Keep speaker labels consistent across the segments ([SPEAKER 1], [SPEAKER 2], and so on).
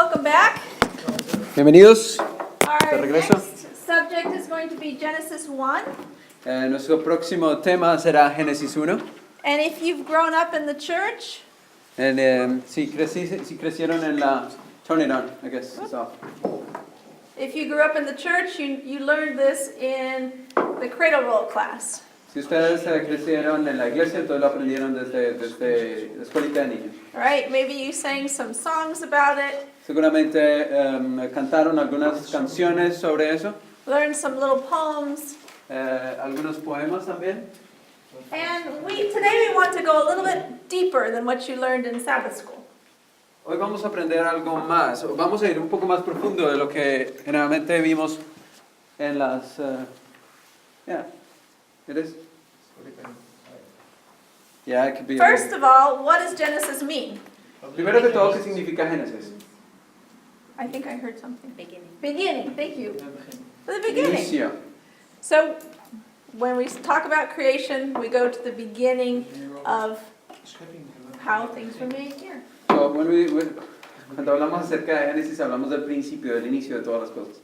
[SPEAKER 1] welcome back.
[SPEAKER 2] Bienvenidos de
[SPEAKER 1] Our
[SPEAKER 2] regreso.
[SPEAKER 1] next subject is going to be Genesis 1.
[SPEAKER 2] Nuestro próximo tema será Génesis 1.
[SPEAKER 1] And if you've grown up in the church,
[SPEAKER 2] Si crecieron en la... Turn it on, I guess. It's off.
[SPEAKER 1] if you grew up in the church, you learned this in the cradle roll class.
[SPEAKER 2] Si ustedes crecieron en la iglesia, entonces lo aprendieron desde la escuelita de niños.
[SPEAKER 1] All right, maybe you sang some songs about it,
[SPEAKER 2] Seguramente cantaron algunas canciones sobre eso,
[SPEAKER 1] learned some little poems.
[SPEAKER 2] algunos poemas también.
[SPEAKER 1] And today we want to go a little bit deeper than what you learned in Sabbath school.
[SPEAKER 2] Hoy vamos a aprender algo más, vamos a ir un poco más profundo de lo que generalmente vimos en las... it is? Yeah, it could be.
[SPEAKER 1] First of all, what does Genesis mean?
[SPEAKER 2] Primero que todo, ¿qué significa Génesis?
[SPEAKER 1] I think I heard something.
[SPEAKER 3] Beginning.
[SPEAKER 1] Beginning, thank you. The beginning.
[SPEAKER 2] Inicio.
[SPEAKER 1] So, when we talk about creation, we go to the beginning of how things were made here.
[SPEAKER 2] So, cuando hablamos acerca de Génesis, hablamos del principio, del inicio de todas las cosas.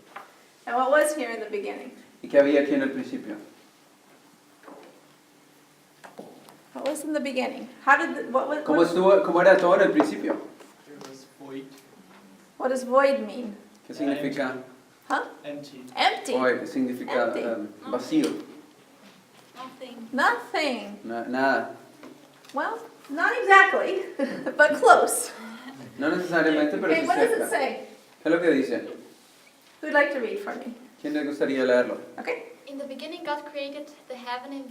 [SPEAKER 1] And what was here in the beginning?
[SPEAKER 2] ¿Y qué había aquí en el principio?
[SPEAKER 1] What was in the beginning? How did
[SPEAKER 2] ¿Cómo era todo en el principio?
[SPEAKER 1] what does void mean?
[SPEAKER 2] ¿Qué significa?
[SPEAKER 1] Huh?
[SPEAKER 3] Empty.
[SPEAKER 1] Empty.
[SPEAKER 2] Void, significa
[SPEAKER 1] Empty.
[SPEAKER 2] vacío.
[SPEAKER 3] Nothing.
[SPEAKER 1] Nothing.
[SPEAKER 2] Nada.
[SPEAKER 1] Well, not exactly, but close.
[SPEAKER 2] No necesariamente, pero
[SPEAKER 1] Okay,
[SPEAKER 2] sí
[SPEAKER 1] what does it
[SPEAKER 2] cerca.
[SPEAKER 1] say?
[SPEAKER 2] ¿Qué es lo que dice?
[SPEAKER 1] Who'd like to read for me?
[SPEAKER 2] ¿Quién le gustaría leerlo?
[SPEAKER 1] Okay.
[SPEAKER 4] In the beginning God created the heaven and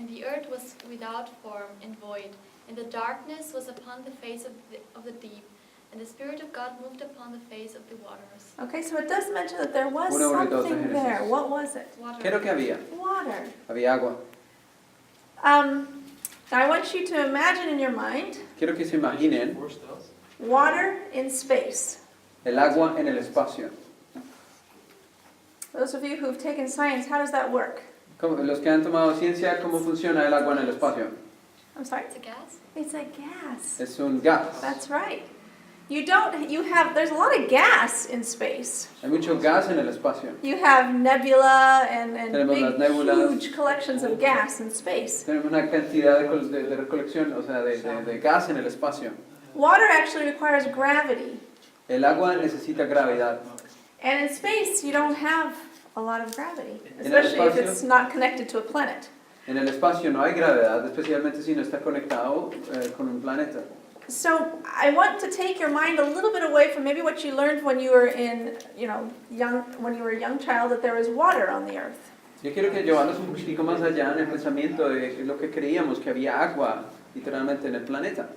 [SPEAKER 4] the earth was without form and void, and the darkness was upon the face of the deep, and the Spirit of God moved upon the face of the waters.
[SPEAKER 1] Okay, so it does mention that there was
[SPEAKER 2] Uno, dos,
[SPEAKER 1] something
[SPEAKER 2] Génesis.
[SPEAKER 1] there. What was it?
[SPEAKER 2] ¿Qué es lo que había?
[SPEAKER 1] Water.
[SPEAKER 2] Había agua.
[SPEAKER 1] I want you to imagine in your mind
[SPEAKER 2] Quiero que se imaginen
[SPEAKER 1] water in space.
[SPEAKER 2] el agua en el espacio.
[SPEAKER 1] Those of you who've taken science, how does that work?
[SPEAKER 2] Los que han tomado ciencia, ¿cómo funciona el agua en el espacio?
[SPEAKER 1] I'm sorry?
[SPEAKER 4] It's a gas?
[SPEAKER 1] It's a gas.
[SPEAKER 2] Es un gas.
[SPEAKER 1] That's right. There's a lot of gas in space.
[SPEAKER 2] Hay mucho gas en el espacio.
[SPEAKER 1] You have nebula and
[SPEAKER 2] Tenemos las
[SPEAKER 1] big,
[SPEAKER 2] nébulas.
[SPEAKER 1] huge collections of gas in space.
[SPEAKER 2] Tenemos una cantidad de recolección, o sea, de gas en el espacio.
[SPEAKER 1] Water actually requires gravity.
[SPEAKER 2] El agua necesita gravedad.
[SPEAKER 1] And in space, you don't have a lot of gravity,
[SPEAKER 2] En el
[SPEAKER 1] especially if
[SPEAKER 2] espacio-
[SPEAKER 1] it's not connected to a planet.
[SPEAKER 2] En el espacio no hay gravedad, especialmente si no está conectado con un planeta.
[SPEAKER 1] So I want to take your mind a little bit away from maybe what you learned when you were when you were a young child, that there is water on the earth.
[SPEAKER 2] Yo quiero que llevarnos un poquitico más allá en el pensamiento de lo que creíamos, que había agua literalmente en el planeta.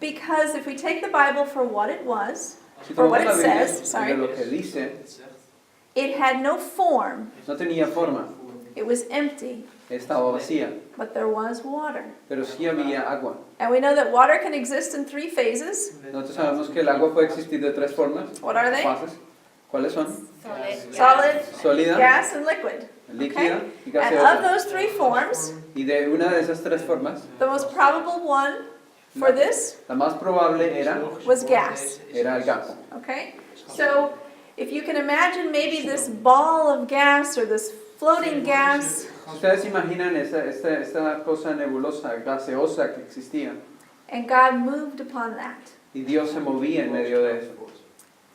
[SPEAKER 1] Because if we take the Bible for what it was,
[SPEAKER 2] Si
[SPEAKER 1] for what
[SPEAKER 2] tomamos
[SPEAKER 1] it
[SPEAKER 2] la Biblia
[SPEAKER 1] says,
[SPEAKER 2] de
[SPEAKER 1] sorry,
[SPEAKER 2] lo que dice,
[SPEAKER 1] it had no form,
[SPEAKER 2] no tenía forma,
[SPEAKER 1] it was empty,
[SPEAKER 2] estaba vacía,
[SPEAKER 1] but there was water.
[SPEAKER 2] pero sí había agua.
[SPEAKER 1] And we know that water can exist in 3 phases.
[SPEAKER 2] Nosotros sabemos que el agua puede existir de 3 formas,
[SPEAKER 1] What are they?
[SPEAKER 2] fases. ¿Cuáles son?
[SPEAKER 4] Solid.
[SPEAKER 1] Solid,
[SPEAKER 2] Sólida,
[SPEAKER 1] gas, and liquid.
[SPEAKER 2] líquida y
[SPEAKER 1] And of
[SPEAKER 2] gaseosa.
[SPEAKER 1] those 3 forms,
[SPEAKER 2] Y de una de esas 3 formas,
[SPEAKER 1] the most probable one for this
[SPEAKER 2] la más probable
[SPEAKER 1] was gas.
[SPEAKER 2] era el gas.
[SPEAKER 1] Okay? So if you can imagine maybe this ball of gas or this floating gas,
[SPEAKER 2] Si ustedes imaginan esta cosa nebulosa, gaseosa que existía,
[SPEAKER 1] and God moved upon that
[SPEAKER 2] y Dios se movía en medio de eso,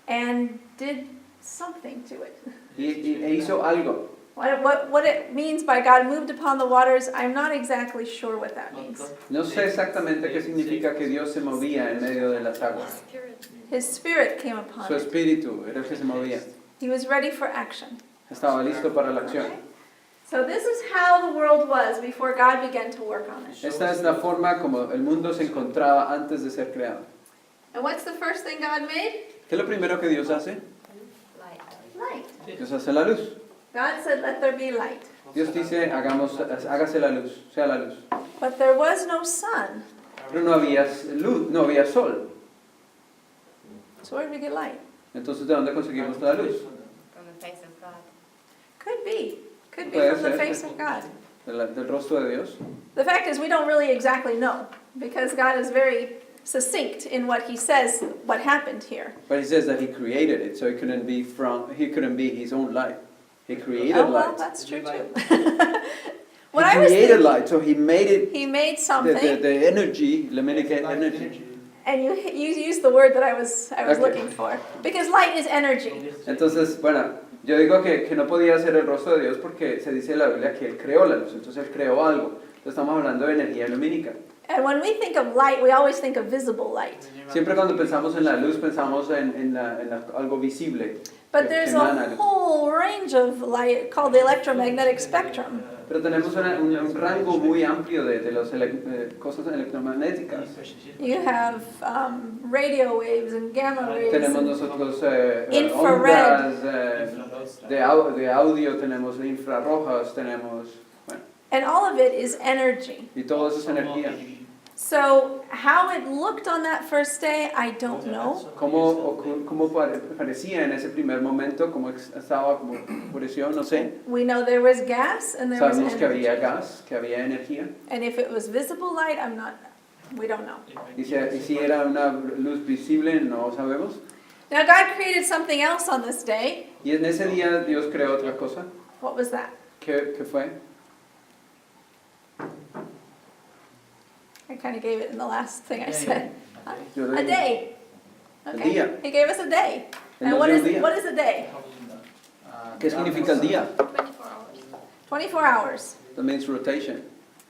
[SPEAKER 1] and did something to it.
[SPEAKER 2] e hizo algo.
[SPEAKER 1] What it means by God moved upon the waters, I'm not exactly sure what that means.
[SPEAKER 2] No sé exactamente qué significa que Dios se movía en medio de las aguas.
[SPEAKER 4] Spirit.
[SPEAKER 1] His spirit came upon
[SPEAKER 2] Su
[SPEAKER 1] it.
[SPEAKER 2] espíritu era el que se movía.
[SPEAKER 1] He was ready for action.
[SPEAKER 2] Estaba listo para la acción.
[SPEAKER 1] So this is how the world was before God began to work on it.
[SPEAKER 2] Esta es la forma como el mundo se encontraba antes de ser creado.
[SPEAKER 1] And what's the first thing God made?
[SPEAKER 2] ¿Qué es lo primero que Dios hace?
[SPEAKER 4] Light.
[SPEAKER 1] Light.
[SPEAKER 2] Dios hace la luz.
[SPEAKER 1] God said, let there be light.
[SPEAKER 2] Dios dice, hágase la luz, sea la luz.
[SPEAKER 1] But there was no sun.
[SPEAKER 2] Pero no había luz, no había sol.
[SPEAKER 1] So where did we get light?
[SPEAKER 2] Entonces, ¿de dónde conseguimos la luz?
[SPEAKER 4] From the face of God.
[SPEAKER 1] Could be. Could be
[SPEAKER 2] Puede
[SPEAKER 1] from the
[SPEAKER 2] ser.
[SPEAKER 1] face of God.
[SPEAKER 2] Del rostro de Dios.
[SPEAKER 1] The fact is we don't really exactly know, because God is very succinct in what he says what happened here.
[SPEAKER 2] But he says that he created it, so it couldn't be his own light. He created
[SPEAKER 1] Oh, well,
[SPEAKER 2] light.
[SPEAKER 1] that's true too.
[SPEAKER 2] He
[SPEAKER 1] What I was
[SPEAKER 2] created
[SPEAKER 1] thinking,
[SPEAKER 2] light, so he made it
[SPEAKER 1] he made
[SPEAKER 2] the
[SPEAKER 1] something,
[SPEAKER 2] energy, luminic energy.
[SPEAKER 1] and you used the word that I was
[SPEAKER 2] Okay.
[SPEAKER 1] looking for, because light is energy.
[SPEAKER 2] Entonces, bueno, yo digo que no podía ser el rostro de Dios porque se dice en la Biblia que Él creó la luz, entonces Él creó algo. Entonces estamos hablando de energía lumínica.
[SPEAKER 1] And when we think of light, we always think of visible light.
[SPEAKER 2] Siempre cuando pensamos en la luz pensamos en algo visible.
[SPEAKER 1] But
[SPEAKER 2] que
[SPEAKER 1] there's
[SPEAKER 2] emana
[SPEAKER 1] a
[SPEAKER 2] luz.
[SPEAKER 1] whole range of light called the electromagnetic spectrum.
[SPEAKER 2] Pero tenemos un rango muy amplio de las cosas electromagnéticas.
[SPEAKER 1] You have radio waves and gamma rays.
[SPEAKER 2] Tenemos
[SPEAKER 1] and-
[SPEAKER 2] nosotros
[SPEAKER 1] Infrared.
[SPEAKER 2] ondas de audio, tenemos infrarrojas, tenemos... Bueno,
[SPEAKER 1] And all of it is energy.
[SPEAKER 2] y todo eso es energía.
[SPEAKER 1] So how it looked on that first day, I don't know.
[SPEAKER 2] ¿Cómo parecía en ese primer momento? ¿Cómo estaba? ¿Cómo pareció? No sé.
[SPEAKER 1] We know there was gas and there was
[SPEAKER 2] Sabemos que
[SPEAKER 1] energy.
[SPEAKER 2] había gas, que había energía.
[SPEAKER 1] And if it was visible light, we don't know.
[SPEAKER 2] Y si era una luz visible, no sabemos.
[SPEAKER 1] Now God created something else on this day.
[SPEAKER 2] Y en ese día Dios creó otra cosa.
[SPEAKER 1] What was that?
[SPEAKER 2] ¿Qué fue?
[SPEAKER 1] I kind of gave it in the last thing I said.
[SPEAKER 2] Yo
[SPEAKER 1] A
[SPEAKER 2] digo,
[SPEAKER 1] day.
[SPEAKER 2] El
[SPEAKER 1] Okay.
[SPEAKER 2] día.
[SPEAKER 1] He gave us a day.
[SPEAKER 2] Él
[SPEAKER 1] And
[SPEAKER 2] nos
[SPEAKER 1] what
[SPEAKER 2] dio
[SPEAKER 1] is
[SPEAKER 2] un día.
[SPEAKER 1] a day?
[SPEAKER 2] ¿Qué significa el día?
[SPEAKER 4] 24 hours.
[SPEAKER 1] 24 hours.
[SPEAKER 2] That means rotation.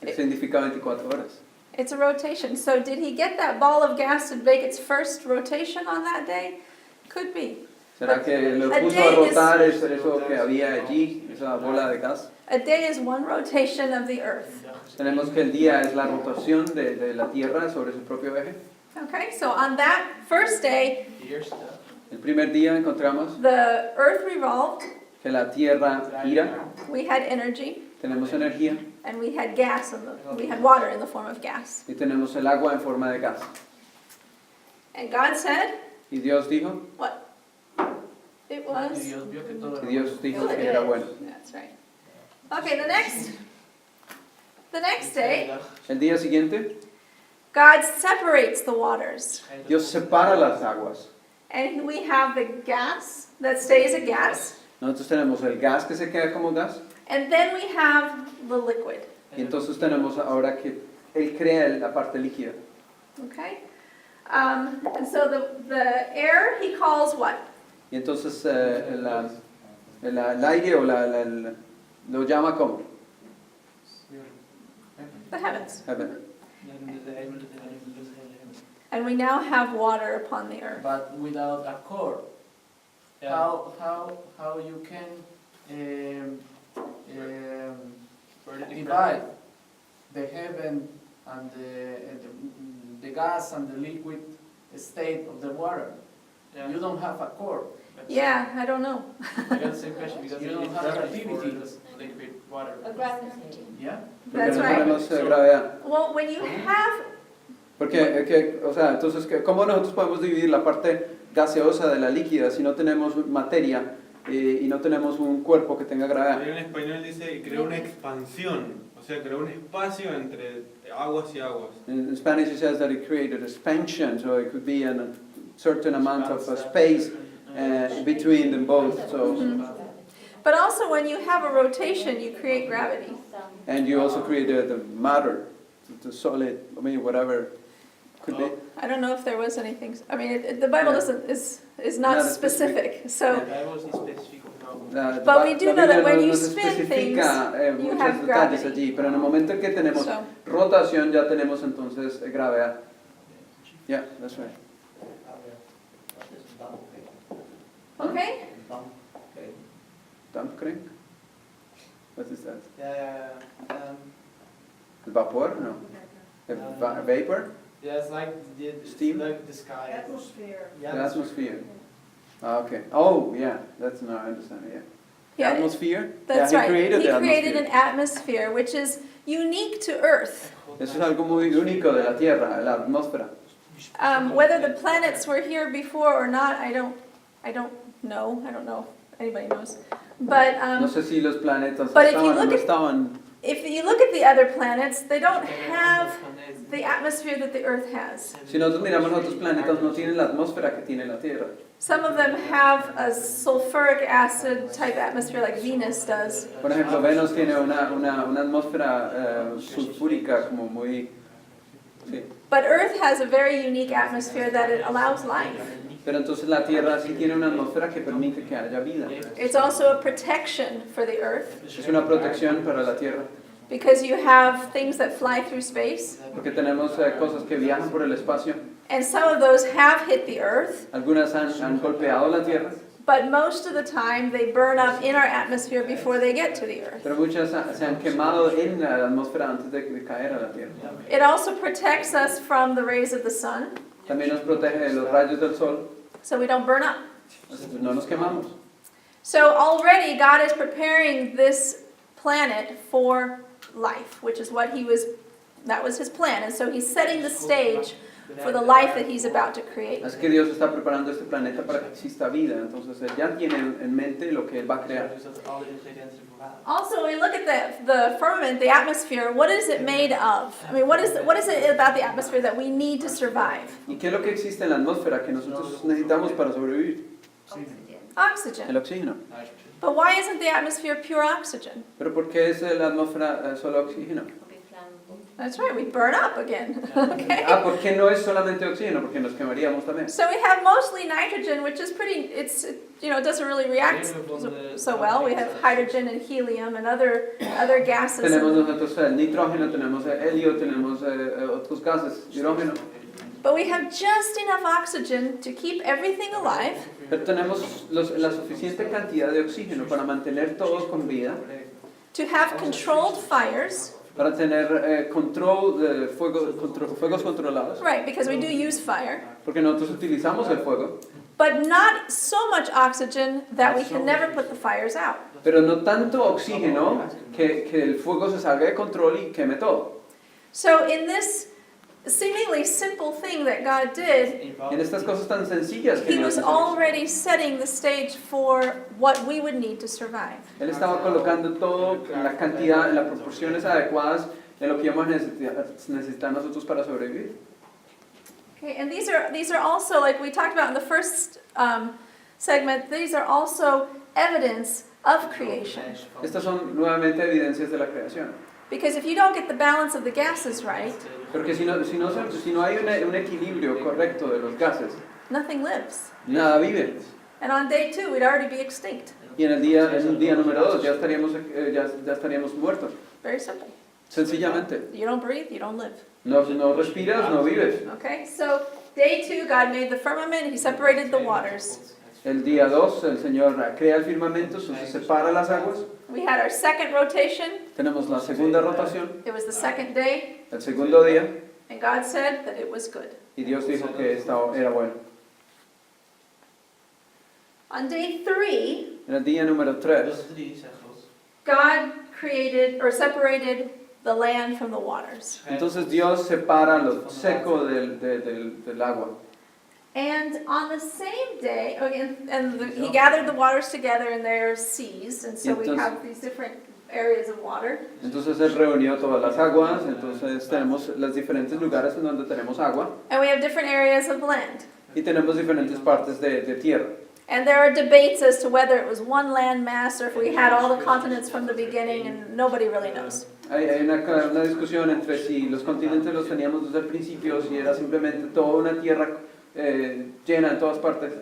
[SPEAKER 2] Significa 24 horas.
[SPEAKER 1] It's a rotation. So did he get that ball of gas to make its first rotation on that day? Could be.
[SPEAKER 2] ¿Será que lo
[SPEAKER 1] A
[SPEAKER 2] puso
[SPEAKER 1] day
[SPEAKER 2] a rotar eso que había allí, esa bola de gas?
[SPEAKER 1] A day is one rotation of the earth.
[SPEAKER 2] Tenemos que el día es la rotación de la Tierra sobre su propio eje.
[SPEAKER 1] Okay, so on that first day,
[SPEAKER 2] El primer día encontramos
[SPEAKER 1] the earth revolved,
[SPEAKER 2] que la Tierra gira,
[SPEAKER 1] we had energy,
[SPEAKER 2] tenemos energía
[SPEAKER 1] and we had we had water in the form of gas.
[SPEAKER 2] y tenemos el agua en forma de gas.
[SPEAKER 1] And God said,
[SPEAKER 2] Y Dios dijo,
[SPEAKER 1] what? It was
[SPEAKER 2] y Dios dijo que era bueno.
[SPEAKER 1] That's right. Okay, the next day,
[SPEAKER 2] El día siguiente,
[SPEAKER 1] God separates the waters.
[SPEAKER 2] Dios separa las aguas.
[SPEAKER 1] And we have the gas that stays a gas.
[SPEAKER 2] Nosotros tenemos el gas que se queda como gas
[SPEAKER 1] And then we have the liquid.
[SPEAKER 2] y entonces tenemos ahora que Él crea la parte líquida.
[SPEAKER 1] Okay? And so the air he calls what?
[SPEAKER 2] Y entonces el aire o lo llama como
[SPEAKER 1] The heavens.
[SPEAKER 2] heaven.
[SPEAKER 1] And we now have water upon the earth.
[SPEAKER 5] But without a core. How you can divide the heaven and the gas and the liquid state of the water? You don't have a core.
[SPEAKER 1] Yeah, I don't know.
[SPEAKER 6] I got the same question because
[SPEAKER 5] You
[SPEAKER 6] you
[SPEAKER 5] don't
[SPEAKER 6] don't
[SPEAKER 5] have
[SPEAKER 6] have
[SPEAKER 5] activity.
[SPEAKER 6] liquid water.
[SPEAKER 5] Yeah.
[SPEAKER 2] Porque
[SPEAKER 1] That's
[SPEAKER 2] no
[SPEAKER 1] right.
[SPEAKER 2] tenemos gravedad.
[SPEAKER 1] Well, when you have,
[SPEAKER 2] Porque, o sea, entonces, ¿cómo nosotros podemos dividir la parte gaseosa de la líquida si no tenemos materia y no tenemos un cuerpo que tenga gravedad?
[SPEAKER 7] En español dice y creó una expansión, o sea, creó un espacio entre aguas y aguas.
[SPEAKER 2] In Spanish it says that it created expansion, so it could be a certain amount of space between them both. So,
[SPEAKER 1] but also when you have a rotation, you create gravity.
[SPEAKER 2] and you also created the matter, the solid, I mean, whatever could be.
[SPEAKER 1] I don't know if there was anything. I mean, the Bible is not
[SPEAKER 2] Not
[SPEAKER 1] specific.
[SPEAKER 2] specific.
[SPEAKER 1] So,
[SPEAKER 7] The Bible is specific of no.
[SPEAKER 1] But we do know that when you
[SPEAKER 2] no se
[SPEAKER 1] spin
[SPEAKER 2] especifica
[SPEAKER 1] you
[SPEAKER 2] muchos
[SPEAKER 1] have
[SPEAKER 2] detalles
[SPEAKER 1] gravity.
[SPEAKER 2] allí, pero en el momento en que tenemos
[SPEAKER 1] so
[SPEAKER 2] rotación ya tenemos entonces gravedad. Yeah, that's right.
[SPEAKER 1] okay.
[SPEAKER 2] Dampkring? What is that?
[SPEAKER 6] Yeah,
[SPEAKER 2] El vapor? No. Vapor?
[SPEAKER 6] yeah, it's like
[SPEAKER 2] Steam?
[SPEAKER 6] like the sky.
[SPEAKER 3] Atmosphere.
[SPEAKER 6] Yeah,
[SPEAKER 2] The atmosphere. Ah, okay. Oh, yeah. That's no, I understand. Yeah.
[SPEAKER 1] Yeah,
[SPEAKER 2] Atmosphere?
[SPEAKER 1] that's
[SPEAKER 2] yeah,
[SPEAKER 1] right.
[SPEAKER 2] he created the
[SPEAKER 1] created
[SPEAKER 2] atmosphere.
[SPEAKER 1] an atmosphere which is unique to Earth.
[SPEAKER 2] Eso es algo muy único de la Tierra, la atmósfera.
[SPEAKER 1] Whether the planets were here before or not, I don't know. I don't know if anybody knows. But
[SPEAKER 2] No sé si los planetas
[SPEAKER 1] but if you
[SPEAKER 2] estaban o
[SPEAKER 1] look
[SPEAKER 2] no
[SPEAKER 1] at-
[SPEAKER 2] estaban
[SPEAKER 1] if you look at the other planets, they don't have the atmosphere that the Earth has.
[SPEAKER 2] Si nosotros miramos los otros planetas, no tienen la atmósfera que tiene la Tierra.
[SPEAKER 1] Some of them have a sulfuric acid type atmosphere like Venus does.
[SPEAKER 2] Por ejemplo, Venus tiene una atmósfera sulfúrica como muy... Sí.
[SPEAKER 1] But Earth has a very unique atmosphere that it allows life.
[SPEAKER 2] Pero entonces la Tierra sí tiene una atmósfera que permite que haya vida.
[SPEAKER 1] It's also a protection for the Earth
[SPEAKER 2] Es una protección para la Tierra,
[SPEAKER 1] because you have things that fly through space,
[SPEAKER 2] porque tenemos cosas que viajan por el espacio.
[SPEAKER 1] and some of those have hit the Earth,
[SPEAKER 2] Algunas han golpeado la Tierra,
[SPEAKER 1] but most of the time they burn up in our atmosphere before they get to the Earth.
[SPEAKER 2] pero muchas se han quemado en la atmósfera antes de caer a la Tierra.
[SPEAKER 1] It also protects us from the rays of the sun,
[SPEAKER 2] También nos protege de los rayos del sol,
[SPEAKER 1] so we don't burn up.
[SPEAKER 2] entonces no nos quemamos.
[SPEAKER 1] So already God is preparing this planet for life, which is what that was his plan. And so he's setting the stage for the life that he's about to create.
[SPEAKER 2] Es que Dios está preparando este planeta para que exista vida, entonces Él ya tiene en mente lo que Él va a crear.
[SPEAKER 6] all the ingredients for that.
[SPEAKER 1] Also, when we look at the firmament, the atmosphere, what is it made of? I mean, what is it about the atmosphere that we need to survive?
[SPEAKER 2] ¿Y qué es lo que existe en la atmósfera que nosotros necesitamos para sobrevivir? El
[SPEAKER 1] Oxygen.
[SPEAKER 2] oxígeno.
[SPEAKER 1] But why isn't the atmosphere pure oxygen?
[SPEAKER 2] ¿Pero por qué es la atmósfera solo oxígeno?
[SPEAKER 1] That's right, we burn up again. Okay?
[SPEAKER 2] ¿Por qué no es solamente oxígeno? Porque nos quemaríamos también.
[SPEAKER 1] So we have mostly nitrogen, which is it doesn't really react so well. We have hydrogen and helium and other gases.
[SPEAKER 2] Tenemos nosotros el nitrógeno, tenemos el helio, tenemos otros gases, hidrógeno.
[SPEAKER 1] But we have just enough oxygen to keep everything alive,
[SPEAKER 2] Pero tenemos la suficiente cantidad de oxígeno para mantener todos con vida,
[SPEAKER 1] to have controlled fires,
[SPEAKER 2] para tener control de fuegos controlados,
[SPEAKER 1] right, because we do use fire,
[SPEAKER 2] porque nosotros utilizamos el fuego,
[SPEAKER 1] but not so much oxygen that we can never put the fires out.
[SPEAKER 2] pero no tanto oxígeno que el fuego se salga de control y queme todo.
[SPEAKER 1] So in this seemingly simple thing that God did,
[SPEAKER 2] En estas cosas tan sencillas que
[SPEAKER 1] he
[SPEAKER 2] Dios
[SPEAKER 1] was
[SPEAKER 2] hace,
[SPEAKER 1] already setting the stage for what we would need to survive.
[SPEAKER 2] Él estaba colocando todo en la cantidad, en las proporciones adecuadas de lo que íbamos a necesitar nosotros para sobrevivir.
[SPEAKER 1] Okay, and these are also, like we talked about in the first segment, these are also evidence of creation.
[SPEAKER 2] Estas son nuevamente evidencias de la creación.
[SPEAKER 1] Because if you don't get the balance of the gases right,
[SPEAKER 2] Porque si no hay un equilibrio correcto de los gases,
[SPEAKER 1] nothing lives.
[SPEAKER 2] nada vive.
[SPEAKER 1] And on day 2, we'd already be extinct.
[SPEAKER 2] Y en el día número 2 ya estaríamos muertos.
[SPEAKER 1] Very simple.
[SPEAKER 2] Sencillamente.
[SPEAKER 1] You don't breathe, you don't live.
[SPEAKER 2] No respiras, no vives.
[SPEAKER 1] Okay, so day 2, God made the firmament, he separated the waters.
[SPEAKER 2] El día 2 el Señor crea el firmamento, se separa las aguas.
[SPEAKER 1] We had our second rotation,
[SPEAKER 2] Tenemos la segunda rotación,
[SPEAKER 1] it was the second day,
[SPEAKER 2] el segundo día,
[SPEAKER 1] and God said that it was good.
[SPEAKER 2] y Dios dijo que era bueno.
[SPEAKER 1] On day 3,
[SPEAKER 2] En el día número 3,
[SPEAKER 1] God created or separated the land from the waters.
[SPEAKER 2] entonces Dios separa lo seco del agua.
[SPEAKER 1] And on the same day, he gathered the waters together in their seas, and so we have these different areas of water.
[SPEAKER 2] Entonces Él reunió todas las aguas, entonces tenemos los diferentes lugares en donde tenemos agua,
[SPEAKER 1] And we have different areas of land.
[SPEAKER 2] y tenemos diferentes partes de tierra.
[SPEAKER 1] And there are debates as to whether it was one land mass or if we had all the continents from the beginning, and nobody really knows.
[SPEAKER 2] Hay una discusión entre si los continentes los teníamos desde el principio, si era simplemente toda una tierra llena en todas partes.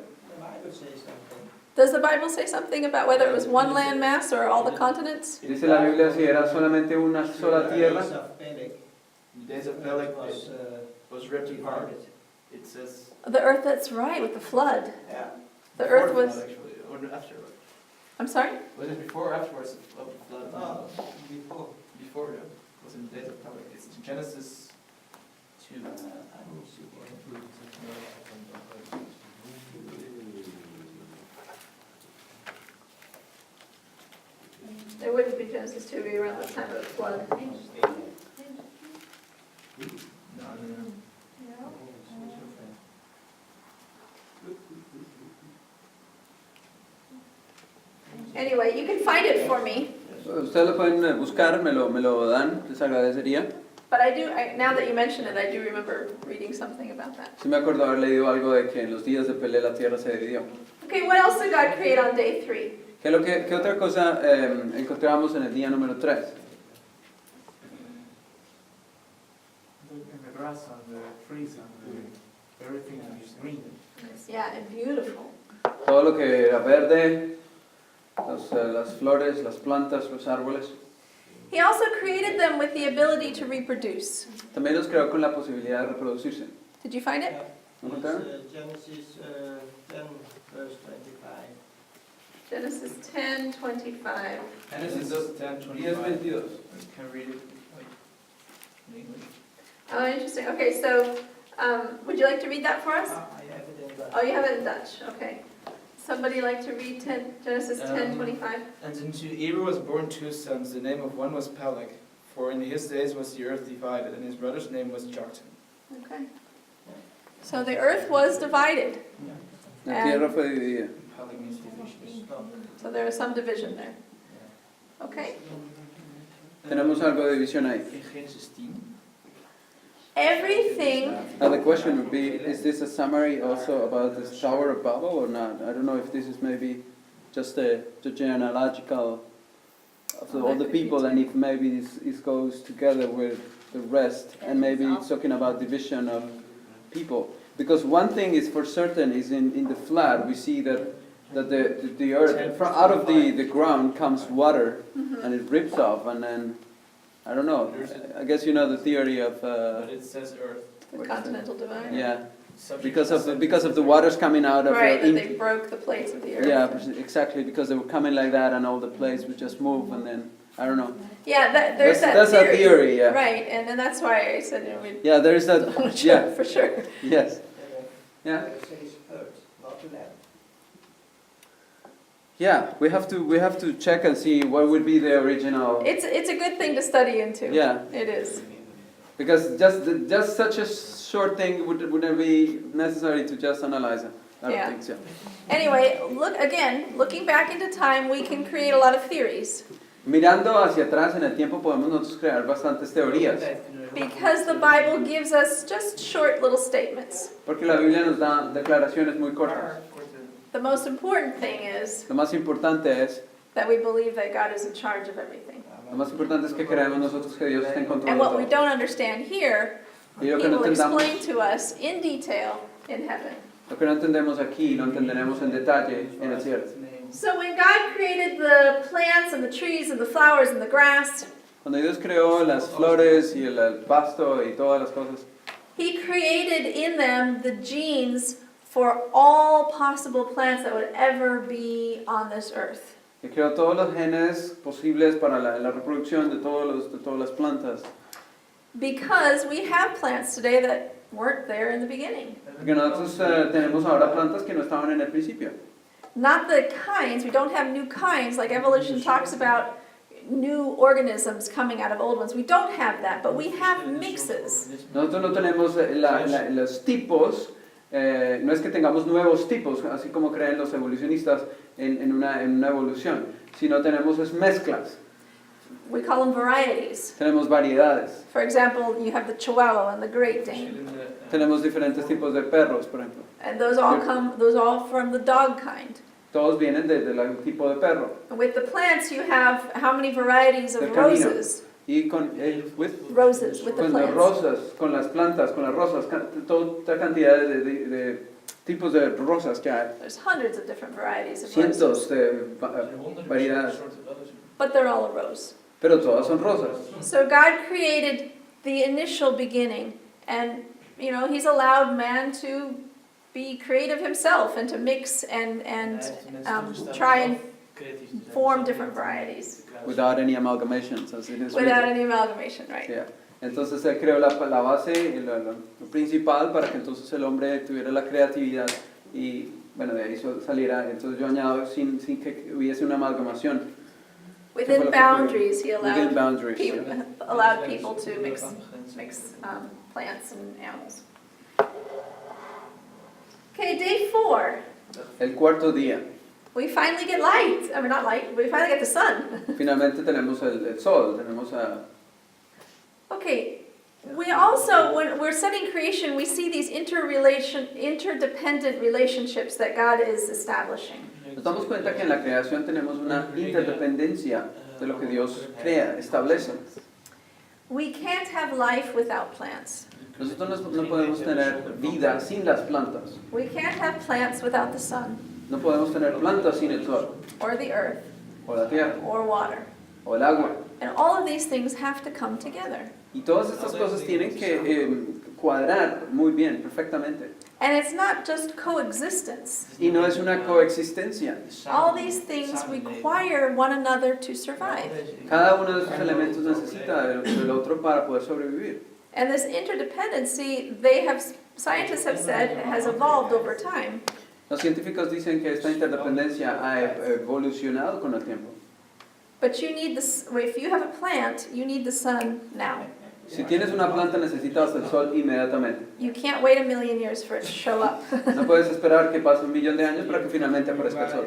[SPEAKER 1] Does the Bible say something about whether it was one land mass or all the continents?
[SPEAKER 2] Dice la Biblia si era solamente una sola tierra.
[SPEAKER 6] The days of Peleg was ripped apart. It says.
[SPEAKER 1] The earth, that's right, with the flood.
[SPEAKER 6] Yeah.
[SPEAKER 1] The
[SPEAKER 6] Before
[SPEAKER 1] earth
[SPEAKER 6] the
[SPEAKER 1] was,
[SPEAKER 6] flood, actually, or after.
[SPEAKER 1] I'm sorry?
[SPEAKER 6] Was it before or afterwards of the flood?
[SPEAKER 8] Before.
[SPEAKER 6] Before, yeah. It was in the days of Peleg. It's Genesis 2.
[SPEAKER 1] It wouldn't be Genesis 2, it would be around the time of the flood. Anyway, you can find it for me.
[SPEAKER 2] Ustedes lo pueden buscar, me lo dan, les agradecería.
[SPEAKER 1] But now that you mention it, I do remember reading something about that.
[SPEAKER 2] Sí me acuerdo haber leído algo de que en los días de Pelé la tierra se dividió.
[SPEAKER 1] Okay, what else did God create on day 3?
[SPEAKER 2] ¿Qué otra cosa encontramos en el día número 3?
[SPEAKER 5] And the grass and the trees and everything is green.
[SPEAKER 1] Yeah, and beautiful.
[SPEAKER 2] Todo lo que era verde, las flores, las plantas, los árboles.
[SPEAKER 1] He also created them with the ability to reproduce.
[SPEAKER 2] También los creó con la posibilidad de reproducirse.
[SPEAKER 1] Did you find it?
[SPEAKER 2] ¿Lo encontraron?
[SPEAKER 8] Genesis 10, verse 25.
[SPEAKER 1] Genesis 10:25.
[SPEAKER 6] Genesis 10:25.
[SPEAKER 2] 10:22.
[SPEAKER 6] Can read it in English.
[SPEAKER 1] Oh, interesting. Okay, so would you like to read that for us?
[SPEAKER 8] I have it in Dutch.
[SPEAKER 1] Oh, you have it in Dutch. Okay. Somebody like to read Genesis 10:25?
[SPEAKER 6] And unto Eber was born 2 sons. The name of one was Peleg, for in his days was the earth divided, and his brother's name was Joktan.
[SPEAKER 1] Okay. So the earth was divided.
[SPEAKER 2] La tierra fue dividida.
[SPEAKER 6] Peleg means division.
[SPEAKER 1] So there was some division there. Okay.
[SPEAKER 2] Tenemos algo de división ahí.
[SPEAKER 6] In Genesis 10.
[SPEAKER 1] Everything.
[SPEAKER 2] Now the question would be, is this a summary also about this Tower of Babel or not? I don't know if this is maybe just the genealogical of all the people, and if maybe this goes together with the rest, and maybe it's talking about division of people. Because one thing is for certain is in the flood we see that the earth, out of the ground comes water, and it rips off, and then I don't know. I guess you know the theory of
[SPEAKER 6] But it says earth.
[SPEAKER 1] The continental divide.
[SPEAKER 2] yeah, because of the waters coming out of
[SPEAKER 1] Right,
[SPEAKER 2] the
[SPEAKER 1] that they broke the plates of the earth.
[SPEAKER 2] yeah, exactly, because they were coming like that, and all the plates would just move, and then I don't know.
[SPEAKER 1] Yeah, there's
[SPEAKER 2] That's
[SPEAKER 1] that
[SPEAKER 2] a theory, yeah.
[SPEAKER 1] Right, and then that's why I said, we
[SPEAKER 2] Yeah, there is that.
[SPEAKER 1] I'm not
[SPEAKER 2] Yeah,
[SPEAKER 1] sure for sure.
[SPEAKER 2] yes, yeah,
[SPEAKER 8] It says earth, not land.
[SPEAKER 2] yeah. We have to check and see what would be the original.
[SPEAKER 1] It's a good thing to study into.
[SPEAKER 2] Yeah,
[SPEAKER 1] It is.
[SPEAKER 2] because just such a short thing wouldn't be necessary to just analyze it. I don't
[SPEAKER 1] Yeah.
[SPEAKER 2] think so.
[SPEAKER 1] Anyway, looking back into time, we can create a lot of theories.
[SPEAKER 2] Mirando hacia atrás en el tiempo podemos nosotros crear bastantes teorías,
[SPEAKER 1] Because the Bible gives us just short little statements.
[SPEAKER 2] porque la Biblia nos da declaraciones muy cortas.
[SPEAKER 1] The most important thing is
[SPEAKER 2] Lo más importante es,
[SPEAKER 1] that we believe that God is in charge of everything.
[SPEAKER 2] lo más importante es que creemos nosotros que Dios está en control
[SPEAKER 1] And
[SPEAKER 2] de
[SPEAKER 1] what we
[SPEAKER 2] todo.
[SPEAKER 1] don't understand here,
[SPEAKER 2] Y
[SPEAKER 1] He
[SPEAKER 2] lo que no
[SPEAKER 1] will
[SPEAKER 2] entendamos,
[SPEAKER 1] explain to us in detail in heaven.
[SPEAKER 2] lo que no entendemos aquí, lo entenderemos en detalle en el cielo.
[SPEAKER 1] So when God created the plants and the trees and the flowers and the grass,
[SPEAKER 2] Cuando Dios creó las flores y el pasto y todas las cosas,
[SPEAKER 1] He created in them the genes for all possible plants that would ever be on this earth.
[SPEAKER 2] Él creó todos los genes posibles para la reproducción de todas las plantas.
[SPEAKER 1] Because we have plants today that weren't there in the beginning.
[SPEAKER 2] Porque nosotros tenemos ahora plantas que no estaban en el principio.
[SPEAKER 1] Not the kinds, we don't have new kinds, like evolution talks about new organisms coming out of old ones. We don't have that, but we have mixes.
[SPEAKER 2] Nosotros no tenemos los tipos, no es que tengamos nuevos tipos, así como creen los evolucionistas en una evolución, sino tenemos es mezclas,
[SPEAKER 1] We call them varieties.
[SPEAKER 2] tenemos variedades.
[SPEAKER 1] For example, you have the Chihuahua and the Great Dane.
[SPEAKER 2] Tenemos diferentes tipos de perros, por ejemplo.
[SPEAKER 1] And those all from the dog kind.
[SPEAKER 2] Todos vienen del tipo de perro.
[SPEAKER 1] With the plants, you have how many varieties of
[SPEAKER 2] Del canino.
[SPEAKER 1] roses?
[SPEAKER 2] Y con
[SPEAKER 1] Roses, with the
[SPEAKER 2] con las
[SPEAKER 1] plants.
[SPEAKER 2] rosas, con las plantas, con las rosas, toda cantidad de tipos de rosas que hay.
[SPEAKER 1] There's hundreds of different varieties of
[SPEAKER 2] Cientos
[SPEAKER 1] roses.
[SPEAKER 2] de variedades,
[SPEAKER 1] But they're all a rose.
[SPEAKER 2] pero todas son rosas.
[SPEAKER 1] So God created the initial beginning, and He's allowed man to be creative himself and to mix and try and form different varieties
[SPEAKER 2] Without any amalgamations, as it is
[SPEAKER 1] without
[SPEAKER 2] written.
[SPEAKER 1] any amalgamation, right?
[SPEAKER 2] Yeah. Entonces él creó la base, lo principal para que entonces el hombre tuviera la creatividad y bueno, de ahí saliera. Entonces yo añado sin que hubiese una amalgamación.
[SPEAKER 1] Within boundaries, He
[SPEAKER 2] Within boundaries.
[SPEAKER 1] allowed people to mix plants and animals. Okay, day 4.
[SPEAKER 2] El cuarto día.
[SPEAKER 1] we finally get light. I mean, not light, we finally get the sun.
[SPEAKER 2] Finalmente tenemos el sol, tenemos a...
[SPEAKER 1] Okay, we also, when we're studying creation, we see these interdependent relationships that God is establishing.
[SPEAKER 2] Nos damos cuenta que en la creación tenemos una interdependencia de lo que Dios crea, establece.
[SPEAKER 1] We can't have life without plants.
[SPEAKER 2] Nosotros no podemos tener vida sin las plantas.
[SPEAKER 1] We can't have plants without the sun,
[SPEAKER 2] No podemos tener plantas sin el sol,
[SPEAKER 1] or the earth,
[SPEAKER 2] o la tierra,
[SPEAKER 1] or water.
[SPEAKER 2] o el agua.
[SPEAKER 1] And all of these things have to come together.
[SPEAKER 2] Y todas estas cosas tienen que cuadrar muy bien, perfectamente.
[SPEAKER 1] And it's not just coexistence.
[SPEAKER 2] Y no es una coexistencia.
[SPEAKER 1] All these things require one another to survive.
[SPEAKER 2] Cada uno de esos elementos necesita del otro para poder sobrevivir.
[SPEAKER 1] And this interdependency, scientists have said, has evolved over time.
[SPEAKER 2] Los científicos dicen que esta interdependencia ha evolucionado con el tiempo.
[SPEAKER 1] But you need if you have a plant, you need the sun now.
[SPEAKER 2] Si tienes una planta necesitas el sol inmediatamente.
[SPEAKER 1] You can't wait a million years for it to show up.
[SPEAKER 2] No puedes esperar que pase 1.000.000 de años para que finalmente aparezca el sol.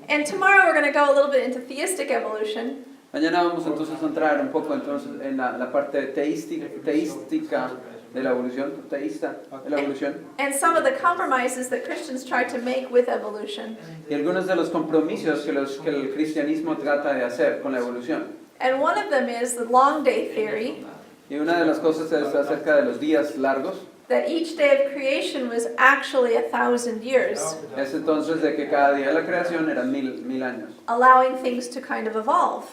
[SPEAKER 1] And tomorrow we're going to go a little bit into theistic evolution.
[SPEAKER 2] Mañana vamos entonces a entrar un poco entonces en la parte teística de la evolución, teísta de la evolución.
[SPEAKER 1] And some of the compromises that Christians try to make with evolution.
[SPEAKER 2] Y algunos de los compromisos que el cristianismo trata de hacer con la evolución.
[SPEAKER 1] And one of them is the long day theory,
[SPEAKER 2] Y una de las cosas es acerca de los días largos.
[SPEAKER 1] that each day of creation was actually 1,000 years,
[SPEAKER 2] Es entonces de que cada día de la creación eran mil años.
[SPEAKER 1] allowing things to kind of evolve.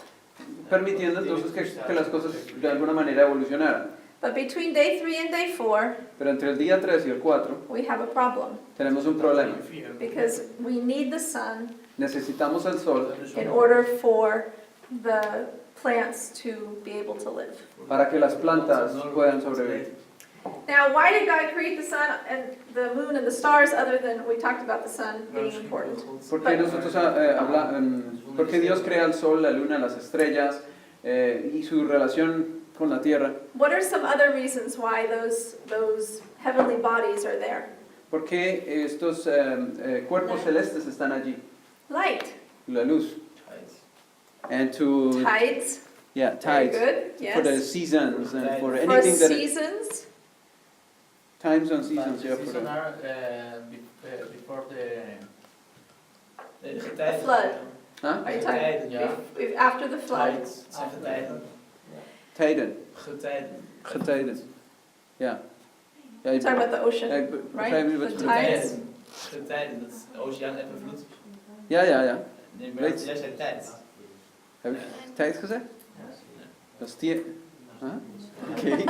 [SPEAKER 2] Permitiendo entonces que las cosas de alguna manera evolucionaran.
[SPEAKER 1] But between day 3 and day 4,
[SPEAKER 2] Pero entre el día 3 y el 4
[SPEAKER 1] we have a problem,
[SPEAKER 2] tenemos un problema.
[SPEAKER 1] because we need the sun
[SPEAKER 2] Necesitamos el sol
[SPEAKER 1] in order for the plants to be able to live.
[SPEAKER 2] para que las plantas puedan sobrevivir.
[SPEAKER 1] Now, why did God create the sun and the moon and the stars other than we talked about the sun being important?
[SPEAKER 2] ¿Por qué por qué Dios crea el sol, la luna, las estrellas y su relación con la tierra?
[SPEAKER 1] What are some other reasons why those heavenly bodies are there?
[SPEAKER 2] ¿Por qué estos cuerpos celestes están allí?
[SPEAKER 1] Light,
[SPEAKER 2] La luz. And to
[SPEAKER 1] tides,
[SPEAKER 2] yeah,
[SPEAKER 1] very
[SPEAKER 2] tides.
[SPEAKER 1] good,
[SPEAKER 2] For the
[SPEAKER 1] yes.
[SPEAKER 2] seasons and for
[SPEAKER 1] For
[SPEAKER 2] anything that
[SPEAKER 1] seasons,
[SPEAKER 2] times and seasons, yeah, for
[SPEAKER 5] Season
[SPEAKER 2] the,
[SPEAKER 5] are before
[SPEAKER 1] the flood.
[SPEAKER 2] huh?
[SPEAKER 1] Are you talking
[SPEAKER 5] Yeah.
[SPEAKER 1] after the flood?
[SPEAKER 5] tides.
[SPEAKER 2] Tijden. Getijden. Ja. Ja,
[SPEAKER 1] You're talking about the ocean,
[SPEAKER 2] ja, ik
[SPEAKER 1] right?
[SPEAKER 2] begrijp niet wat
[SPEAKER 1] The
[SPEAKER 2] je bedoelt.
[SPEAKER 1] tides.
[SPEAKER 9] Getijden, dat is oceaan en vloed.
[SPEAKER 2] Ja, ja, ja.
[SPEAKER 9] Nee,
[SPEAKER 2] Weet-
[SPEAKER 9] maar jij zei tijd.
[SPEAKER 2] Heb ik tijd gezegd? Dat is die... Huh? Oké.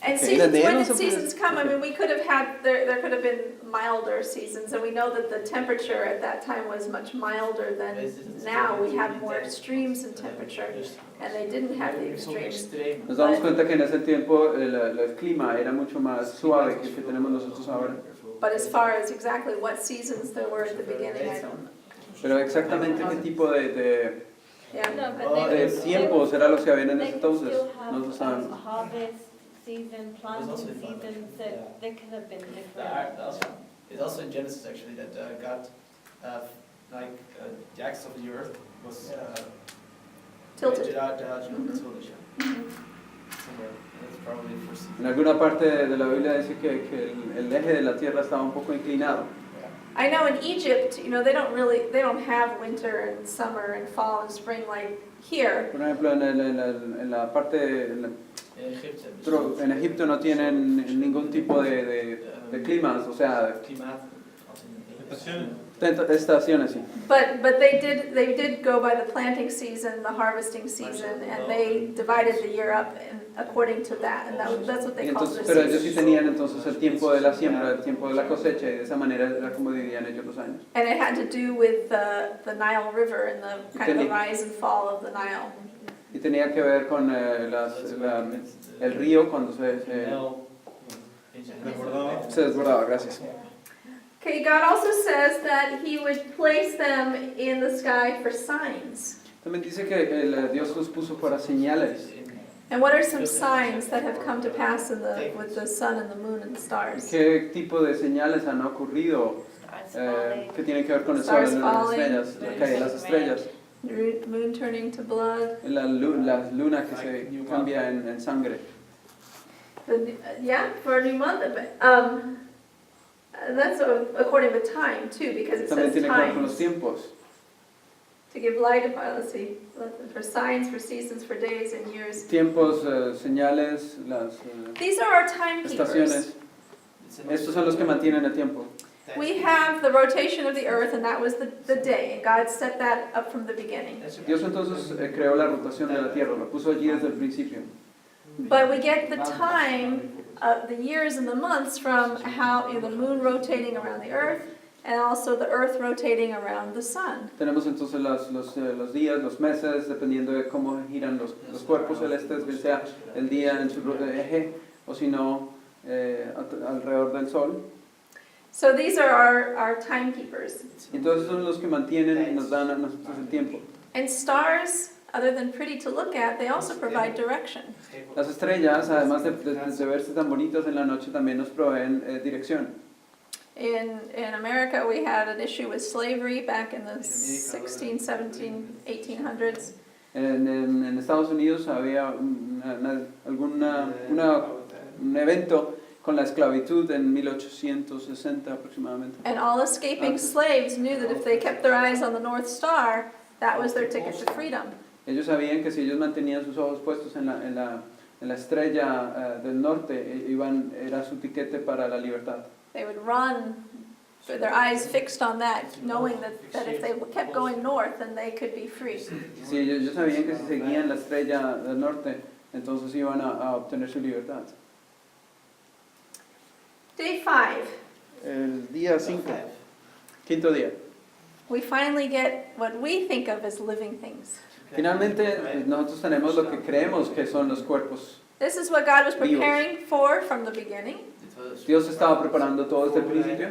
[SPEAKER 1] And
[SPEAKER 2] Okay.
[SPEAKER 1] seasons, when
[SPEAKER 2] Nederlands
[SPEAKER 1] did
[SPEAKER 2] of
[SPEAKER 1] seasons come? I mean, we could have had, there could have been milder seasons, and we know that the temperature at that time was much milder than now. We have more extremes in temperature, and they didn't have the extremes.
[SPEAKER 2] Nos damos cuenta que en ese tiempo el clima era mucho más suave que el que tenemos nosotros ahora.
[SPEAKER 1] But as far as exactly what seasons there were at the beginning, I don't know.
[SPEAKER 2] Pero exactamente qué tipo de
[SPEAKER 1] Yeah.
[SPEAKER 3] No, but they would
[SPEAKER 2] tiempos eran los que habían en
[SPEAKER 3] they
[SPEAKER 2] ese
[SPEAKER 3] could
[SPEAKER 2] entonces.
[SPEAKER 3] still
[SPEAKER 2] No lo
[SPEAKER 3] have
[SPEAKER 2] sabemos.
[SPEAKER 3] harvest season, planting season, so they could have been different.
[SPEAKER 6] It's also in Genesis actually that God, the axis of the earth was
[SPEAKER 1] Tilted.
[SPEAKER 6] tilted, somewhere. That's probably for season.
[SPEAKER 2] En alguna parte de la Biblia dice que el eje de la tierra estaba un poco inclinado.
[SPEAKER 1] I know in Egypt, you know, they don't have winter and summer and fall and spring like here.
[SPEAKER 2] Por ejemplo, en la parte...
[SPEAKER 6] In Egypte.
[SPEAKER 2] En Egipto no tienen ningún tipo de climas, o sea,
[SPEAKER 6] Klimaat. Als in
[SPEAKER 2] estaciones, sí.
[SPEAKER 1] But they did go by the planting season, the harvesting season, and they divided the year up according to that, and that's what
[SPEAKER 2] Y
[SPEAKER 1] they called
[SPEAKER 2] entonces,
[SPEAKER 1] the
[SPEAKER 2] pero ellos sí
[SPEAKER 1] seasons.
[SPEAKER 2] tenían entonces el tiempo de la siembra, el tiempo de la cosecha, y de esa manera era como dividían ellos los años.
[SPEAKER 1] And it had to do with the Nile River and the kind of the rise and fall of the Nile.
[SPEAKER 2] Y tenía que ver con el río cuando se desbordaba, gracias.
[SPEAKER 1] Okay, God also says that He would place them in the sky for signs.
[SPEAKER 2] También dice que Dios los puso para señales.
[SPEAKER 1] And what are some signs that have come to pass with the sun and the moon and the stars?
[SPEAKER 2] ¿Qué tipo de señales han ocurrido
[SPEAKER 3] Stars falling.
[SPEAKER 2] que tienen que ver con el sol,
[SPEAKER 1] Stars
[SPEAKER 2] las
[SPEAKER 1] falling.
[SPEAKER 2] estrellas, la caída de las estrellas,
[SPEAKER 1] Moon turning to blood.
[SPEAKER 2] la luna que se cambia en sangre.
[SPEAKER 1] Yeah, for a new month. And that's according to time too, because it
[SPEAKER 2] También
[SPEAKER 1] says
[SPEAKER 2] tiene que ver con los
[SPEAKER 1] times.
[SPEAKER 2] tiempos.
[SPEAKER 1] To give light, let's see, for signs, for seasons, for days and years.
[SPEAKER 2] Tiempos, señales, las
[SPEAKER 1] These are our timekeepers.
[SPEAKER 2] estaciones. Estos son los que mantienen el tiempo.
[SPEAKER 1] We have the rotation of the earth, and that was the day, and God set that up from the beginning.
[SPEAKER 2] Dios entonces creó la rotación de la tierra, lo puso allí desde el principio.
[SPEAKER 1] But we get the time of the years and the months from how the moon rotating around the earth, and also the earth rotating around the sun.
[SPEAKER 2] Tenemos entonces los días, los meses, dependiendo de cómo giran los cuerpos celestes, bien sea el día en su eje o si no alrededor del sol.
[SPEAKER 1] So these are our timekeepers.
[SPEAKER 2] Entonces son los que mantienen y nos dan a nosotros el tiempo.
[SPEAKER 1] And stars, other than pretty to look at, they also provide direction.
[SPEAKER 2] Las estrellas, además de verse tan bonitas en la noche, también nos proveen dirección.
[SPEAKER 1] In America, we had an issue with slavery back in the 16, 17, 1800s.
[SPEAKER 2] En Estados Unidos había un evento con la esclavitud en 1860 aproximadamente.
[SPEAKER 1] And all escaping slaves knew that if they kept their eyes on the North Star, that was their ticket to freedom.
[SPEAKER 2] Ellos sabían que si ellos mantenían sus ojos puestos en la estrella del norte, era su tiquete para la libertad.
[SPEAKER 1] They would run with their eyes fixed on that, knowing that if they kept going north, then they could be free.
[SPEAKER 2] Sí, ellos sabían que si seguían la estrella del norte, entonces iban a obtener su libertad.
[SPEAKER 1] Day 5,
[SPEAKER 2] El día 5, quinto día.
[SPEAKER 1] we finally get what we think of as living things.
[SPEAKER 2] Finalmente, nosotros tenemos lo que creemos que son los cuerpos.
[SPEAKER 1] This is what God was preparing for from the beginning.
[SPEAKER 2] Dios estaba preparando todo desde el principio.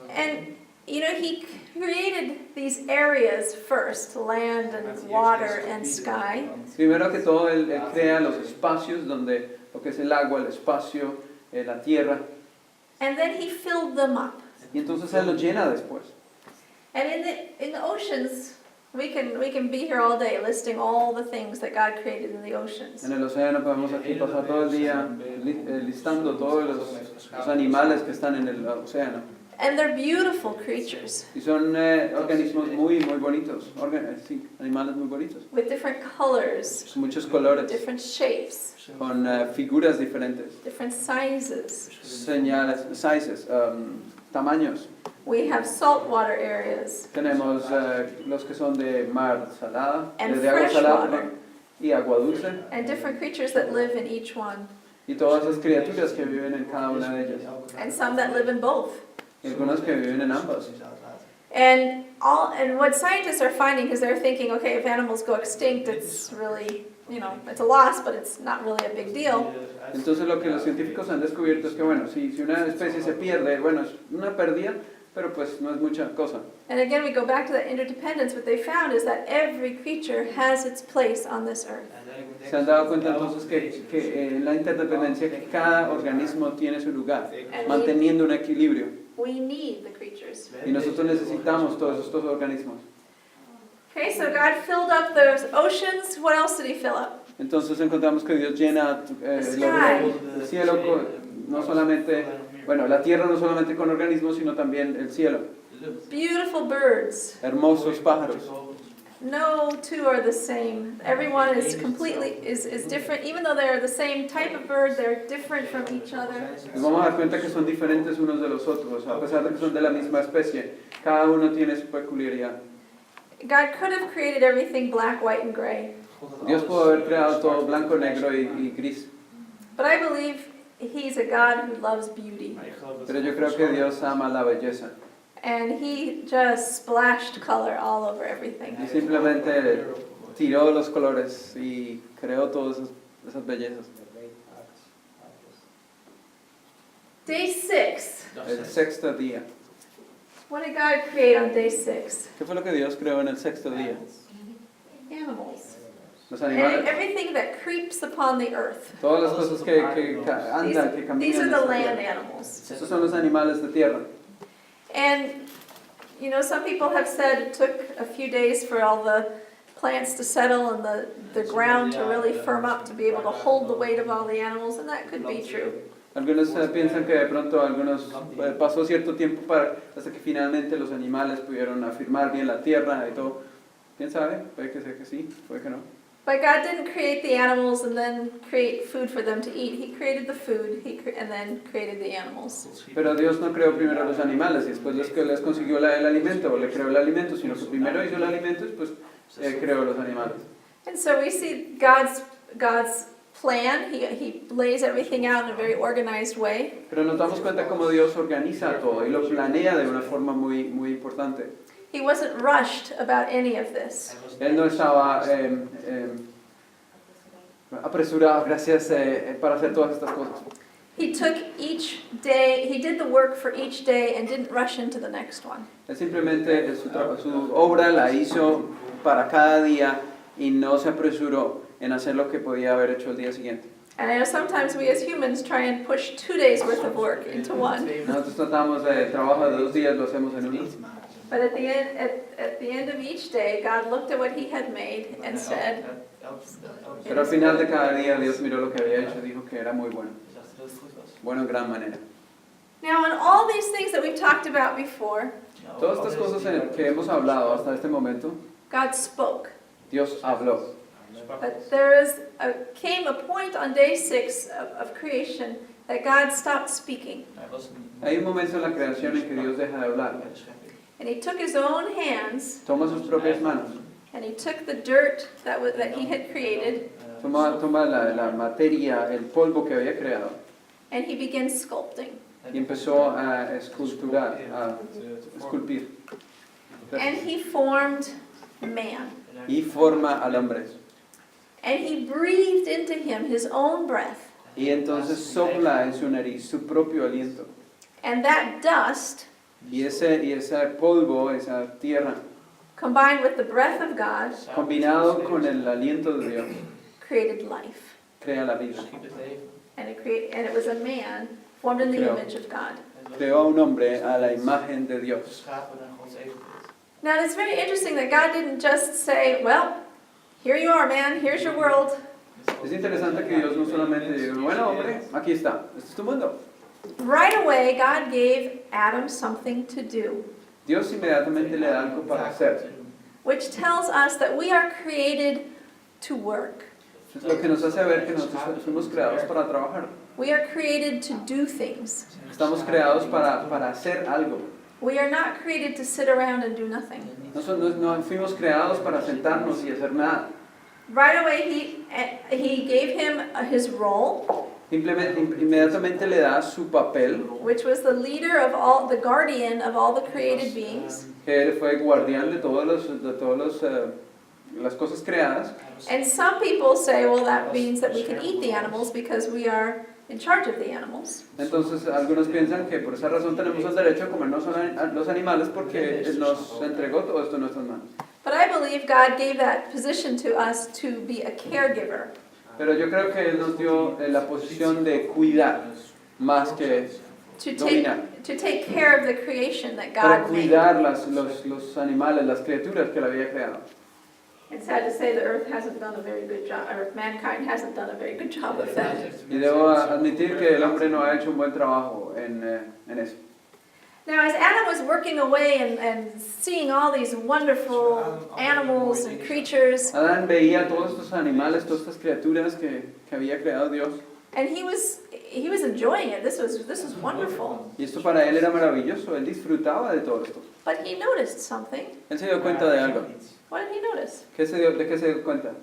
[SPEAKER 1] And, He created these areas first, land and water and sky.
[SPEAKER 2] Primero que todo, Él crea los espacios donde lo que es el agua, el espacio, la tierra.
[SPEAKER 1] And then He filled them up.
[SPEAKER 2] Y entonces Él los llena después.
[SPEAKER 1] And in the oceans, we can be here all day listing all the things that God created in the oceans.
[SPEAKER 2] En el océano podemos aquí pasar todo el día listando todos los animales que están en el océano.
[SPEAKER 1] And they're beautiful creatures
[SPEAKER 2] Y son organismos muy bonitos, sí, animales muy bonitos.
[SPEAKER 1] with different colors,
[SPEAKER 2] Muchos colores,
[SPEAKER 1] different shapes,
[SPEAKER 2] con figuras diferentes,
[SPEAKER 1] different sizes.
[SPEAKER 2] señales, sizes, tamaños.
[SPEAKER 1] We have saltwater areas
[SPEAKER 2] Tenemos los que son de mar salada,
[SPEAKER 1] And
[SPEAKER 2] de agua
[SPEAKER 1] fresh
[SPEAKER 2] salada,
[SPEAKER 1] water.
[SPEAKER 2] perdón, y agua dulce,
[SPEAKER 1] and different creatures that live in each one,
[SPEAKER 2] y todas esas criaturas que viven en cada una de ellas,
[SPEAKER 1] and some that live in both.
[SPEAKER 2] y algunas que viven en ambas.
[SPEAKER 1] And what scientists are finding is they're thinking, okay, if animals go extinct, it's really, it's a loss, but it's not really a big deal.
[SPEAKER 2] Entonces lo que los científicos han descubierto es que, bueno, si una especie se pierde, bueno, es una pérdida, pero pues no es mucha cosa.
[SPEAKER 1] And again, we go back to that interdependence. What they found is that every creature has its place on this earth.
[SPEAKER 2] Se han dado cuenta entonces que en la interdependencia, que cada organismo tiene su lugar, manteniendo un equilibrio.
[SPEAKER 1] We need the creatures.
[SPEAKER 2] Y nosotros necesitamos todos estos organismos.
[SPEAKER 1] Okay, so God filled up those oceans. What else did He fill up?
[SPEAKER 2] Entonces encontramos que Dios llena el cielo no solamente, bueno, la tierra no solamente con organismos, sino también el cielo.
[SPEAKER 1] Beautiful birds.
[SPEAKER 2] Hermosos pájaros.
[SPEAKER 1] No two are the same. Everyone is completely is different. Even though they're the same type of bird, they're different from each other.
[SPEAKER 2] Nos vamos a dar cuenta que son diferentes unos de los otros, a pesar de que son de la misma especie. Cada uno tiene su peculiaridad.
[SPEAKER 1] God could have created everything black, white, and gray.
[SPEAKER 2] Dios pudo haber creado todo blanco, negro y gris.
[SPEAKER 1] But I believe He's a God who loves beauty.
[SPEAKER 2] Pero yo creo que Dios ama la belleza.
[SPEAKER 1] And He just splashed color all over everything.
[SPEAKER 2] Y simplemente tiró los colores y creó todas esas bellezas.
[SPEAKER 1] Day 6.
[SPEAKER 2] El sexto día.
[SPEAKER 1] What did God create on day 6?
[SPEAKER 2] ¿Qué fue lo que Dios creó en el sexto día?
[SPEAKER 1] Animals.
[SPEAKER 2] Los animales.
[SPEAKER 1] Everything that creeps upon the earth.
[SPEAKER 2] Todas las cosas que andan, que caminan.
[SPEAKER 1] These are the
[SPEAKER 2] en esta
[SPEAKER 1] land
[SPEAKER 2] tierra.
[SPEAKER 1] animals.
[SPEAKER 2] Estos son los animales de tierra.
[SPEAKER 1] And You know, some people have said it took a few days for all the plants to settle and the ground to really firm up to be able to hold the weight of all the animals, and that could be true.
[SPEAKER 2] Algunos piensan que de pronto pasó cierto tiempo hasta que finalmente los animales pudieron afirmar bien la tierra y todo. ¿Quién sabe? Puede que sea que sí, puede que no.
[SPEAKER 1] But God didn't create the animals and then create food for them to eat. He created the food and then created the animals.
[SPEAKER 2] Pero Dios no creó primero los animales y después les consiguió el alimento, o le creó el alimento, sino que primero hizo el alimento y después creó los animales.
[SPEAKER 1] And so we see God's plan. He lays everything out in a very organized way.
[SPEAKER 2] Pero nos damos cuenta cómo Dios organiza todo y lo planea de una forma muy, muy importante.
[SPEAKER 1] He wasn't rushed about any of this.
[SPEAKER 2] Él no estaba apresurado, gracias, para hacer todas estas cosas.
[SPEAKER 1] He took each day, he did the work for each day and didn't rush into the next one.
[SPEAKER 2] Él simplemente su obra la hizo para cada día y no se apresuró en hacer lo que podía haber hecho el día siguiente.
[SPEAKER 1] And I know sometimes we as humans try and push 2 days worth of work into one.
[SPEAKER 2] Nosotros tratamos de trabajo de 2 días, lo hacemos en uno.
[SPEAKER 1] But at the end of each day, God looked at what he had made and said,
[SPEAKER 2] Pero al final de cada día Dios miró lo que había hecho y dijo que era muy bueno. Bueno en gran manera.
[SPEAKER 1] now in all these things that we've talked about before,
[SPEAKER 2] Todas estas cosas que hemos hablado hasta este momento,
[SPEAKER 1] God spoke.
[SPEAKER 2] Dios habló.
[SPEAKER 1] But came a point on day 6 of creation that God stopped speaking.
[SPEAKER 2] Hay un momento en la creación en que Dios deja de hablar.
[SPEAKER 1] And he took his own hands
[SPEAKER 2] Toma sus propias manos.
[SPEAKER 1] and he took the dirt that he had created
[SPEAKER 2] Toma la materia, el polvo que había creado
[SPEAKER 1] and he began sculpting.
[SPEAKER 2] y empezó a esculturar, a esculpir.
[SPEAKER 1] And he formed man.
[SPEAKER 2] Y forma al hombre.
[SPEAKER 1] And he breathed into him his own breath.
[SPEAKER 2] Y entonces sopla en su nariz su propio aliento.
[SPEAKER 1] And that dust,
[SPEAKER 2] Y ese polvo, esa tierra,
[SPEAKER 1] combined with the breath of God,
[SPEAKER 2] combinado con el aliento de Dios,
[SPEAKER 1] created life.
[SPEAKER 2] crea la vida.
[SPEAKER 1] And it was a man formed in the
[SPEAKER 2] Creo.
[SPEAKER 1] image of God.
[SPEAKER 2] Creó a un hombre a la imagen de Dios.
[SPEAKER 1] Now it's very interesting that God didn't just say, well, here you are, man, here's your world.
[SPEAKER 2] Es interesante que Dios no solamente diga, bueno hombre, aquí está, este es tu mundo.
[SPEAKER 1] Right away, God gave Adam something to do,
[SPEAKER 2] Dios inmediatamente le da algo para hacer.
[SPEAKER 1] which tells us that we are created to work.
[SPEAKER 2] Es lo que nos hace ver que nosotros fuimos creados para trabajar.
[SPEAKER 1] We are created to do things.
[SPEAKER 2] Estamos creados para hacer algo.
[SPEAKER 1] We are not created to sit around and do nothing.
[SPEAKER 2] No fuimos creados para sentarnos y hacer nada.
[SPEAKER 1] Right away, he gave him his role,
[SPEAKER 2] Inmediatamente le da su papel,
[SPEAKER 1] which was the leader of all, the guardian of all the created beings.
[SPEAKER 2] que él fue guardián de las cosas creadas.
[SPEAKER 1] And some people say, well, that means that we can eat the animals because we are in charge of the animals.
[SPEAKER 2] Entonces algunos piensan que por esa razón tenemos el derecho a comernos a los animales porque Él nos entregó todo esto en nuestras manos.
[SPEAKER 1] But I believe God gave that position to us to be a caregiver.
[SPEAKER 2] Pero yo creo que Él nos dio la posición de cuidar más que dominar.
[SPEAKER 1] To take care of the creation that
[SPEAKER 2] Para
[SPEAKER 1] God made.
[SPEAKER 2] cuidar los animales, las criaturas que Él había creado.
[SPEAKER 1] It's sad to say the earth hasn't done a very good job, or mankind hasn't done a very good job of that.
[SPEAKER 2] Y debo admitir que el hombre no ha hecho un buen trabajo en eso.
[SPEAKER 1] Now, as Adam was working away and seeing all these wonderful animals and creatures,
[SPEAKER 2] Adán veía todos estos animales, todas estas criaturas que había creado Dios.
[SPEAKER 1] and he was enjoying it. This was wonderful.
[SPEAKER 2] Y esto para él era maravilloso, él disfrutaba de todo esto.
[SPEAKER 1] But he noticed something.
[SPEAKER 2] Él se dio cuenta de algo.
[SPEAKER 1] What did he notice?
[SPEAKER 2] ¿De qué se dio cuenta?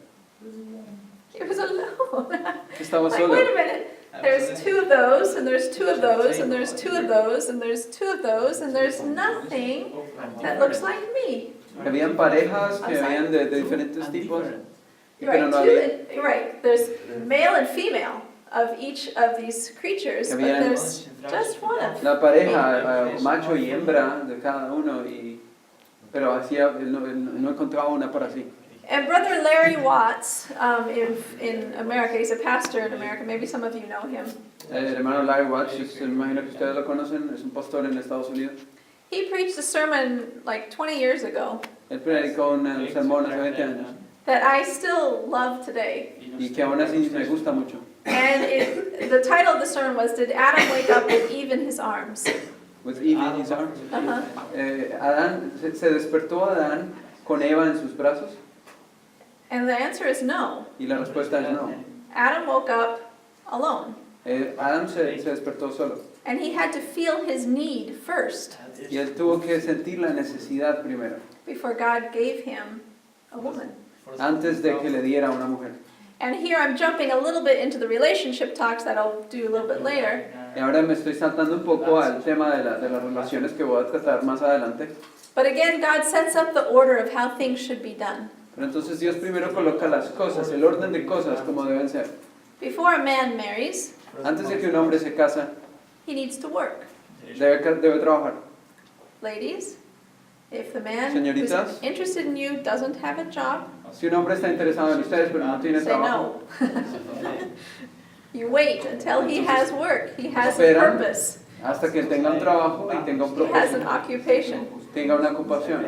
[SPEAKER 1] He was alone.
[SPEAKER 2] Que estaba
[SPEAKER 1] Like,
[SPEAKER 2] solo.
[SPEAKER 1] wait a minute. There's 2 of those, and there's 2 of those, and there's 2 of those, and there's 2 of those, and there's nothing that looks like me.
[SPEAKER 2] Habían parejas que habían de diferentes tipos, pero
[SPEAKER 1] Right,
[SPEAKER 2] no había.
[SPEAKER 1] right. There's male and female of each of these creatures, but
[SPEAKER 2] Habían
[SPEAKER 1] there's just one of
[SPEAKER 2] la pareja, macho y hembra de cada uno, pero él no encontraba una para sí.
[SPEAKER 1] And Brother Larry Watts, in America, he's a pastor in America, maybe some of you know him.
[SPEAKER 2] El hermano Larry Watts, me imagino que ustedes lo conocen, es un pastor en Estados Unidos.
[SPEAKER 1] He preached a sermon like 20 years ago
[SPEAKER 2] Él predicó un sermón hace 20 años
[SPEAKER 1] that I still love today.
[SPEAKER 2] y que aún así me gusta mucho.
[SPEAKER 1] And the title of the sermon was, Did Adam Wake Up with Eve in His Arms?
[SPEAKER 2] With Eve in his arms.
[SPEAKER 1] Uh-huh.
[SPEAKER 2] Adán, se despertó Adán con Eva en sus brazos
[SPEAKER 1] And the answer is no.
[SPEAKER 2] y la respuesta es no.
[SPEAKER 1] Adam woke up alone.
[SPEAKER 2] Adán se despertó solo
[SPEAKER 1] And he had to feel his need first
[SPEAKER 2] y él tuvo que sentir la necesidad primero,
[SPEAKER 1] before God gave him a woman.
[SPEAKER 2] antes de que le diera una mujer.
[SPEAKER 1] And here I'm jumping a little bit into the relationship talks that I'll do a little bit later.
[SPEAKER 2] Y ahora me estoy saltando un poco al tema de las relaciones que voy a tratar más adelante.
[SPEAKER 1] But again, God sets up the order of how things should be done.
[SPEAKER 2] Pero entonces Dios primero coloca las cosas, el orden de cosas como deben ser.
[SPEAKER 1] Before a man marries,
[SPEAKER 2] Antes de que un hombre se casa,
[SPEAKER 1] he needs to work.
[SPEAKER 2] debe trabajar.
[SPEAKER 1] Ladies, if the man
[SPEAKER 2] Señoritas.
[SPEAKER 1] who's interested in you doesn't have a job,
[SPEAKER 2] Si un hombre está interesado en ustedes pero no tiene
[SPEAKER 1] say
[SPEAKER 2] trabajo,
[SPEAKER 1] no. You wait until he has work. He has a
[SPEAKER 2] Esperan.
[SPEAKER 1] purpose.
[SPEAKER 2] hasta que tenga un trabajo y tenga un
[SPEAKER 1] He has an
[SPEAKER 2] propósito,
[SPEAKER 1] occupation.
[SPEAKER 2] tenga una ocupación.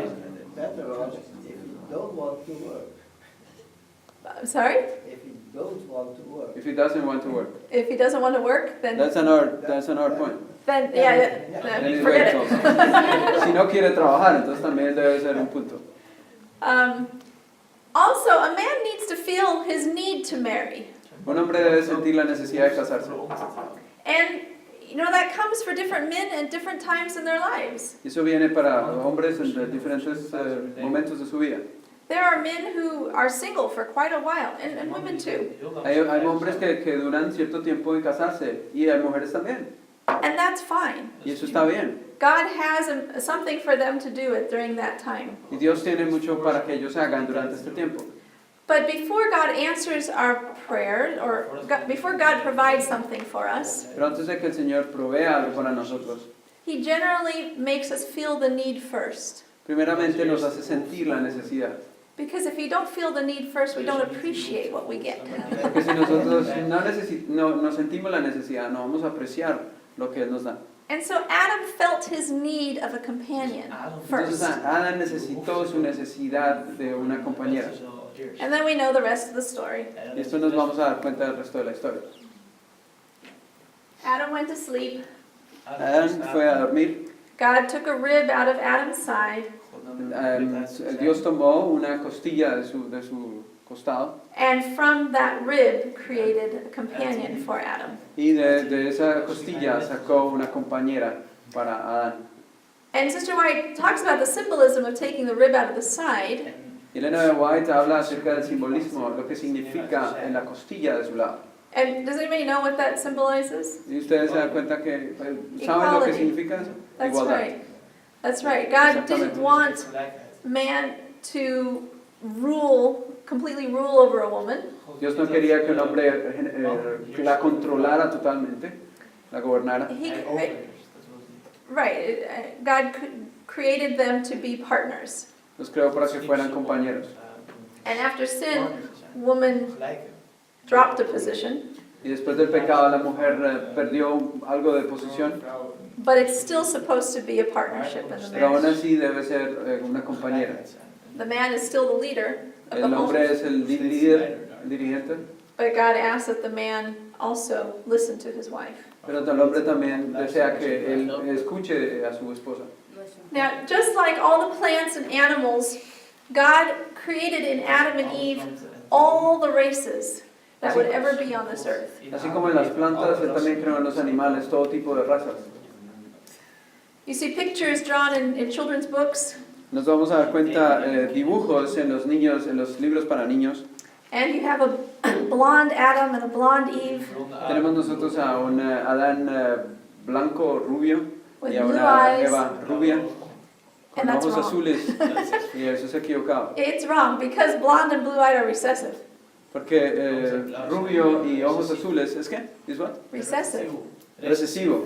[SPEAKER 8] Better off if you don't want to work.
[SPEAKER 1] I'm sorry?
[SPEAKER 8] If you don't want to work.
[SPEAKER 2] If he doesn't want to work.
[SPEAKER 1] If he doesn't want to work, then
[SPEAKER 2] That's another point.
[SPEAKER 1] then
[SPEAKER 2] Then he's
[SPEAKER 1] forget
[SPEAKER 2] way
[SPEAKER 1] it.
[SPEAKER 2] Si no quiere trabajar, entonces también debe ser un punto.
[SPEAKER 1] Also, a man needs to feel his need to marry.
[SPEAKER 2] Un hombre debe sentir la necesidad de casarse.
[SPEAKER 1] And, you know, that comes for different men at different times in their lives.
[SPEAKER 2] Y eso viene para hombres en diferentes momentos de su vida.
[SPEAKER 1] There are men who are single for quite a while, and women too.
[SPEAKER 2] Hay hombres que duran cierto tiempo en casarse y hay mujeres también.
[SPEAKER 1] And that's fine.
[SPEAKER 2] Y eso está bien.
[SPEAKER 1] God has something for them to do it during that time.
[SPEAKER 2] Y Dios tiene mucho para que ellos hagan durante este tiempo.
[SPEAKER 1] But before God answers our prayer, or before God provides something for us,
[SPEAKER 2] Pero antes de que el Señor provea algo para nosotros,
[SPEAKER 1] He generally makes us feel the need first.
[SPEAKER 2] primeramente nos hace sentir la necesidad.
[SPEAKER 1] Because if we don't feel the need first, we don't appreciate what we get.
[SPEAKER 2] Porque si nosotros no sentimos la necesidad, no vamos a apreciar lo que Él nos da.
[SPEAKER 1] And so Adam felt his need of a companion
[SPEAKER 2] Entonces
[SPEAKER 1] first.
[SPEAKER 2] Adán necesitó su necesidad de una compañera.
[SPEAKER 1] And then we know the rest of the story.
[SPEAKER 2] Y esto nos vamos a dar cuenta del resto de la historia.
[SPEAKER 1] Adam went to sleep.
[SPEAKER 2] Adán fue a dormir.
[SPEAKER 1] God took a rib out of Adam's side.
[SPEAKER 2] Dios tomó una costilla de su costado
[SPEAKER 1] And from that rib created a companion for Adam.
[SPEAKER 2] y de esa costilla sacó una compañera para Adán.
[SPEAKER 1] And Sister White talks about the symbolism of taking the rib out of the side.
[SPEAKER 2] Y Elena de White habla acerca del simbolismo, lo que significa en la costilla de su lado.
[SPEAKER 1] And does anybody know what that symbolizes?
[SPEAKER 2] ¿Y ustedes se dan cuenta que saben lo que significa eso?
[SPEAKER 1] That's
[SPEAKER 2] Igualdad.
[SPEAKER 1] right. That's right. God didn't want man to completely rule over a woman.
[SPEAKER 2] Dios no quería que un hombre la controlara totalmente, la gobernara.
[SPEAKER 1] God created them to be partners.
[SPEAKER 2] Los creó para que fueran compañeros.
[SPEAKER 1] And after sin, woman dropped a position,
[SPEAKER 2] Y después del pecado la mujer perdió algo de posición,
[SPEAKER 1] but it's still supposed to be a partnership in the
[SPEAKER 2] pero aún
[SPEAKER 1] marriage.
[SPEAKER 2] así debe ser una compañera.
[SPEAKER 1] The man is still the leader of the
[SPEAKER 2] El hombre
[SPEAKER 1] home,
[SPEAKER 2] es el líder, el dirigente,
[SPEAKER 1] but God asks that the man also listen to his wife.
[SPEAKER 2] pero el hombre también desea que él escuche a su esposa.
[SPEAKER 1] Now, just like all the plants and animals, God created in Adam and Eve all the races that would ever be on this earth.
[SPEAKER 2] Así como en las plantas, él también creó en los animales todo tipo de razas.
[SPEAKER 1] You see pictures drawn in children's books,
[SPEAKER 2] Nos vamos a dar cuenta dibujos en los niños, en los libros para niños.
[SPEAKER 1] and you have a blonde Adam and a blonde Eve
[SPEAKER 2] Tenemos nosotros a un Adán blanco rubio
[SPEAKER 1] with
[SPEAKER 2] y a
[SPEAKER 1] blue
[SPEAKER 2] una
[SPEAKER 1] eyes,
[SPEAKER 2] Eva rubia con
[SPEAKER 1] and that's
[SPEAKER 2] ojos
[SPEAKER 1] wrong.
[SPEAKER 2] azules. Y eso es equivocado.
[SPEAKER 1] It's wrong because blonde and blue-eyed are recessive.
[SPEAKER 2] Porque rubio y ojos azules, ¿es qué? ¿Es what?
[SPEAKER 1] Recessive.
[SPEAKER 2] Recesivo.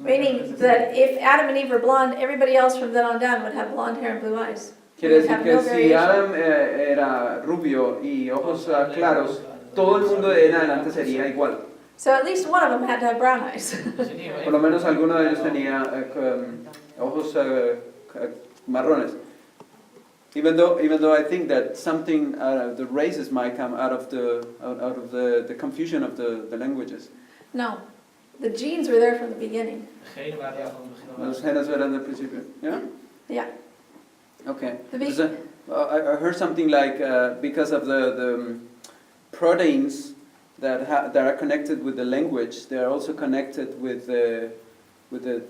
[SPEAKER 1] Meaning that if Adam and Eve were blonde, everybody else from then on down would have blonde hair and blue eyes.
[SPEAKER 2] Quiere
[SPEAKER 1] Would
[SPEAKER 2] decir
[SPEAKER 1] have
[SPEAKER 2] que
[SPEAKER 1] no
[SPEAKER 2] si
[SPEAKER 1] variation.
[SPEAKER 2] Adam era rubio y ojos claros, todo el mundo de en adelante sería igual.
[SPEAKER 1] So at least one of them had to have brown eyes.
[SPEAKER 2] Por lo menos alguno de ellos tenía ojos marrones. Even though I think that something the races might come out of the confusion of the languages.
[SPEAKER 1] No, the genes were there from the beginning.
[SPEAKER 9] Degene waren er van het begin al.
[SPEAKER 2] Los genes eran del principio. Yeah.
[SPEAKER 1] Yeah.
[SPEAKER 2] Okay.
[SPEAKER 1] The big-
[SPEAKER 2] So, I heard something like because of the proteins that are connected with the language, they are also connected with the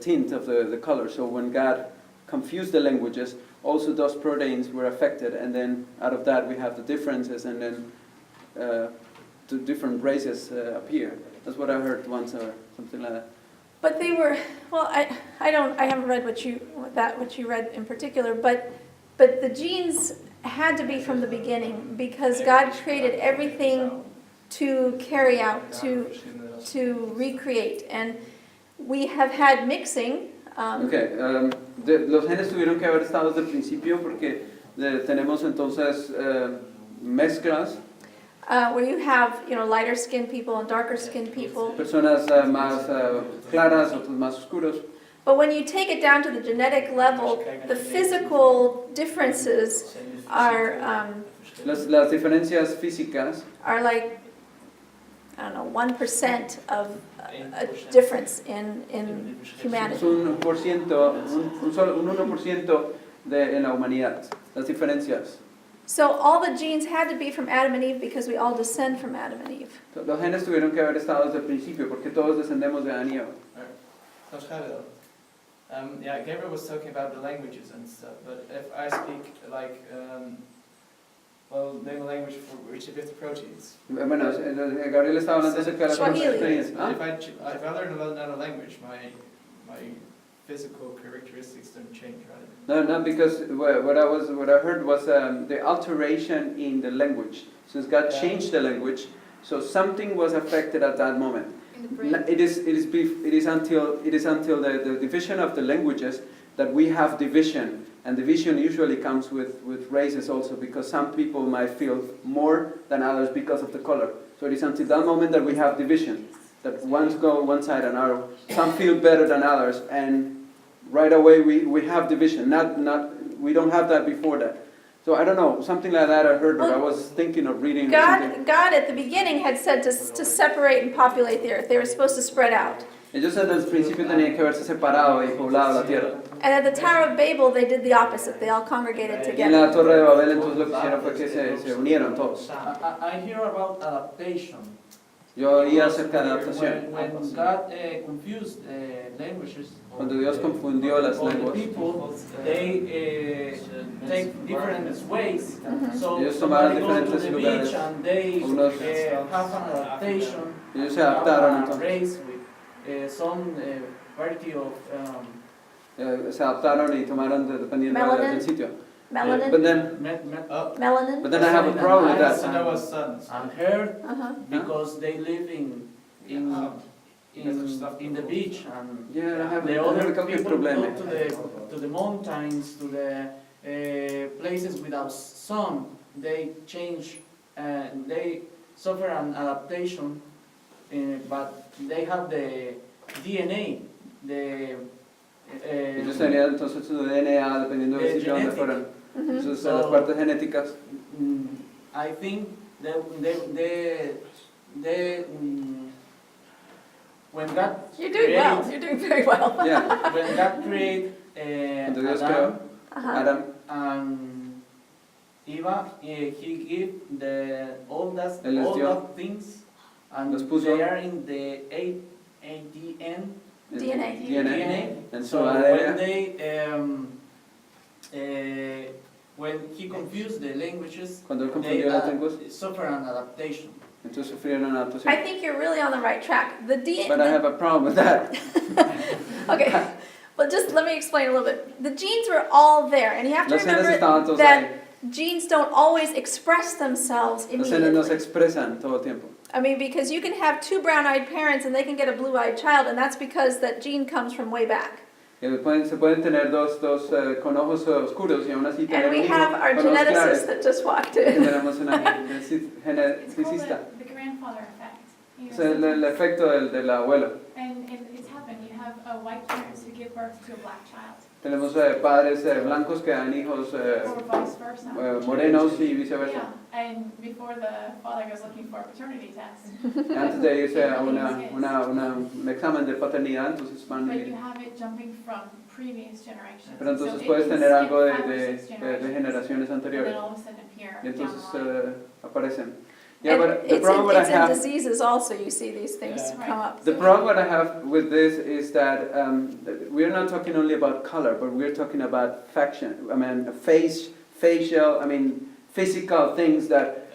[SPEAKER 2] tint of the color. So when God confused the languages, also those proteins were affected, and then out of that we have the differences, and then the different races appear. That's what I heard once, or something like that.
[SPEAKER 1] But they were, well, I haven't read what you read in particular, but the genes had to be from the beginning because God created everything to carry out, to recreate, and we have had mixing.
[SPEAKER 2] Okay, los genes tuvieron que haber estado desde el principio porque tenemos entonces mezclas.
[SPEAKER 1] Where you have, lighter skinned people and darker skinned people.
[SPEAKER 2] Personas más claras, otros más oscuros.
[SPEAKER 1] But when you take it down to the genetic level, the physical differences are
[SPEAKER 2] Las diferencias físicas
[SPEAKER 1] are like, I don't know, 1% of a difference in
[SPEAKER 2] es
[SPEAKER 1] humanity.
[SPEAKER 2] un 1% en la humanidad, las diferencias.
[SPEAKER 1] So all the genes had to be from Adam and Eve because we all descend from Adam and Eve.
[SPEAKER 2] Los genes tuvieron que haber estado desde el principio porque todos descendemos de Adán y Eva.
[SPEAKER 9] Dat schrijven dan. Yeah, Gabriel was talking about the languages and stuff, but if I speak like, name a language for which of the proteins.
[SPEAKER 2] Bueno, Gabriel estaba hablando acerca de las
[SPEAKER 1] Swahili.
[SPEAKER 2] experiencias. ¿Ah?
[SPEAKER 9] If I learn another language, my physical characteristics don't change, right?
[SPEAKER 2] No, because what I heard was the alteration in the language. Since God changed the language, so something was affected at that moment.
[SPEAKER 4] In the brain.
[SPEAKER 2] It is until the division of the languages that we have division, and division usually comes with races also, because some people might feel more than others because of the color. So it is until that moment that we have division, that ones go one side and other. Some feel better than others, and right away we have division. We don't have that before that. So I don't know, something like that I heard, but I was thinking of reading something.
[SPEAKER 1] God at the beginning had said to separate and populate the earth. They were supposed to spread out.
[SPEAKER 2] Ellos desde el principio tenían que haberse separado y poblado la tierra.
[SPEAKER 1] And at the Tower of Babel, they did the opposite. They all congregated
[SPEAKER 2] Y en la
[SPEAKER 1] together.
[SPEAKER 2] Torre de Babel entonces lo que hicieron fue que se unieron todos.
[SPEAKER 5] I hear about adaptation.
[SPEAKER 2] Yo oí acerca de adaptación.
[SPEAKER 5] When God confused languages,
[SPEAKER 2] Cuando Dios confundió las
[SPEAKER 5] all the
[SPEAKER 2] lenguas,
[SPEAKER 5] people, they take different ways. So
[SPEAKER 2] Ellos
[SPEAKER 5] somebody
[SPEAKER 2] tomaron
[SPEAKER 5] goes to
[SPEAKER 2] diferentes
[SPEAKER 5] the
[SPEAKER 2] lugares.
[SPEAKER 5] beach and they
[SPEAKER 2] Unos-
[SPEAKER 5] have an adaptation.
[SPEAKER 2] ellos se adaptaron
[SPEAKER 5] have a
[SPEAKER 2] entonces.
[SPEAKER 5] race with some variety of
[SPEAKER 2] Se adaptaron y tomaron dependiendo del
[SPEAKER 1] Melanin.
[SPEAKER 2] sitio.
[SPEAKER 1] Melanin.
[SPEAKER 2] But then
[SPEAKER 1] Melanin.
[SPEAKER 2] I have a problem with
[SPEAKER 9] That's
[SPEAKER 2] that.
[SPEAKER 9] Noah's sons.
[SPEAKER 5] and hair
[SPEAKER 1] Uh-huh.
[SPEAKER 5] because they live in the beach and
[SPEAKER 2] Yeah, I have
[SPEAKER 5] the
[SPEAKER 2] a
[SPEAKER 5] other
[SPEAKER 2] qualche
[SPEAKER 5] people go
[SPEAKER 2] problema.
[SPEAKER 5] to the mountains, to the places without sun. They change, they suffer an adaptation, but they have the DNA,
[SPEAKER 2] Ellos tenían entonces su DNA dependiendo del sitio donde fueran.
[SPEAKER 1] Mhm.
[SPEAKER 2] Entonces las partes genéticas.
[SPEAKER 5] I think when God
[SPEAKER 1] You're doing well.
[SPEAKER 5] create,
[SPEAKER 1] You're doing very well.
[SPEAKER 2] Yeah,
[SPEAKER 5] when God create
[SPEAKER 2] cuando Dios creó
[SPEAKER 5] Adam
[SPEAKER 1] Uh-huh.
[SPEAKER 2] Adam,
[SPEAKER 5] and Eva, He give all
[SPEAKER 2] Él les dio.
[SPEAKER 5] that things, and
[SPEAKER 2] Los puso.
[SPEAKER 5] they are in the ADN.
[SPEAKER 1] DNA.
[SPEAKER 2] DNA. And
[SPEAKER 5] So
[SPEAKER 2] so
[SPEAKER 5] when when He confused the languages,
[SPEAKER 2] cuando él
[SPEAKER 5] they
[SPEAKER 2] confundió las lenguas,
[SPEAKER 5] suffer an adaptation.
[SPEAKER 2] entonces sufrieron una
[SPEAKER 1] I
[SPEAKER 2] adaptación.
[SPEAKER 1] think you're really on the right track. The
[SPEAKER 2] But I have a problem with that.
[SPEAKER 1] Okay, well, just let me explain a little bit. The genes were all there, and you have to
[SPEAKER 2] Los genes estaban
[SPEAKER 1] remember
[SPEAKER 2] todos
[SPEAKER 1] that
[SPEAKER 2] ahí.
[SPEAKER 1] genes don't always express themselves
[SPEAKER 2] Los genes no se
[SPEAKER 1] immediately.
[SPEAKER 2] expresan todo el tiempo.
[SPEAKER 1] I mean, because you can have two brown-eyed parents and they can get a blue-eyed child, and that's because that gene comes from way back.
[SPEAKER 2] Se pueden tener dos con ojos oscuros y aún así tener
[SPEAKER 1] And we
[SPEAKER 2] un hijo
[SPEAKER 1] have our
[SPEAKER 2] con ojos
[SPEAKER 1] geneticist
[SPEAKER 2] claros.
[SPEAKER 1] that just walked
[SPEAKER 2] Y
[SPEAKER 1] in.
[SPEAKER 2] tenemos una
[SPEAKER 10] It's called
[SPEAKER 2] geneticista.
[SPEAKER 10] the grandfather effect. your
[SPEAKER 2] Es el
[SPEAKER 10] siblings.
[SPEAKER 2] efecto del abuelo.
[SPEAKER 10] And it's happened. You have white parents who give birth to a black child,
[SPEAKER 2] Tenemos padres blancos que dan hijos
[SPEAKER 10] or vice versa.
[SPEAKER 2] morenos y viceversa.
[SPEAKER 10] Yeah, and before the father goes looking for a paternity test,
[SPEAKER 2] Antes de irse a un examen de paternidad, entonces van
[SPEAKER 10] but
[SPEAKER 2] a
[SPEAKER 10] you
[SPEAKER 2] ir.
[SPEAKER 10] have it jumping from previous generations.
[SPEAKER 2] Pero entonces
[SPEAKER 10] So it
[SPEAKER 2] puedes
[SPEAKER 10] can
[SPEAKER 2] tener
[SPEAKER 10] skip
[SPEAKER 2] algo
[SPEAKER 10] 5 or 6
[SPEAKER 2] de
[SPEAKER 10] generations,
[SPEAKER 2] generaciones
[SPEAKER 10] and
[SPEAKER 2] anteriores.
[SPEAKER 10] then all of a sudden appear
[SPEAKER 2] Y
[SPEAKER 10] down
[SPEAKER 2] entonces
[SPEAKER 10] the line.
[SPEAKER 2] aparecen. Yeah,
[SPEAKER 1] And
[SPEAKER 2] but the
[SPEAKER 1] it's
[SPEAKER 2] problem what I
[SPEAKER 1] in
[SPEAKER 2] have,
[SPEAKER 1] diseases also, you see these things
[SPEAKER 9] Yeah.
[SPEAKER 1] come up.
[SPEAKER 2] the problem what I have with this is that we're not talking only about color, but we're talking about facial, physical things that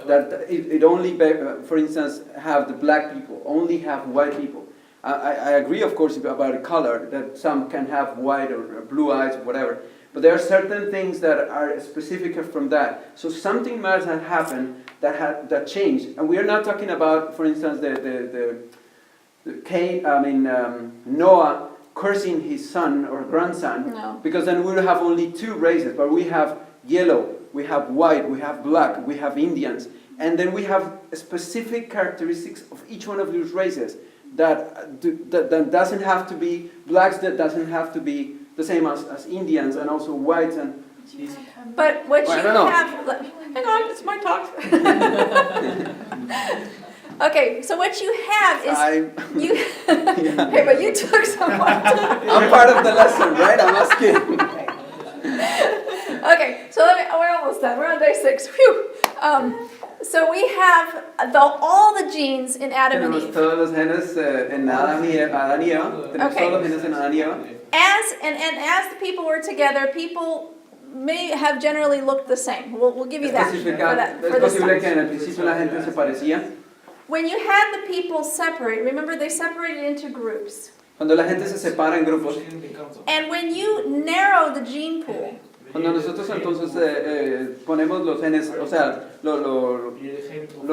[SPEAKER 2] it only, for instance, have the black people, only have white people. I agree, of course, about color, that some can have white or blue eyes or whatever, but there are certain things that are specific from that. So something must have happened that changed, and we are not talking about, for instance, Noah cursing his son or grandson,
[SPEAKER 1] No.
[SPEAKER 2] because then we will have only two races, but we have yellow, we have white, we have black, we have Indians, and then we have specific characteristics of each one of those races that doesn't have to be blacks, that doesn't have to be the same as Indians, and also whites and.
[SPEAKER 1] But what
[SPEAKER 2] Well, I
[SPEAKER 1] you
[SPEAKER 2] don't know.
[SPEAKER 1] have, hang on, it's my talk. Okay, so what you have is, you, hey, but you took some more time.
[SPEAKER 2] I'm part of the lesson, right? I'm asking.
[SPEAKER 1] Okay, so we're almost done, we're on day 6, whew. So we have all the genes in Adam and
[SPEAKER 2] Tenemos
[SPEAKER 1] Eve.
[SPEAKER 2] todos los genes en Adán y Eva. Tenemos
[SPEAKER 1] Okay.
[SPEAKER 2] todos los genes en Adán y Eva.
[SPEAKER 1] As the people were together, people may have generally looked the same. We'll give you that for
[SPEAKER 2] Es
[SPEAKER 1] this
[SPEAKER 2] posible que
[SPEAKER 1] time.
[SPEAKER 2] en el principio la gente se parecía.
[SPEAKER 1] When you had the people separate, remember they separated into groups.
[SPEAKER 2] Cuando la gente se separa en grupos,
[SPEAKER 1] And when you narrow the gene pool,
[SPEAKER 2] cuando nosotros entonces ponemos los genes, o sea, lo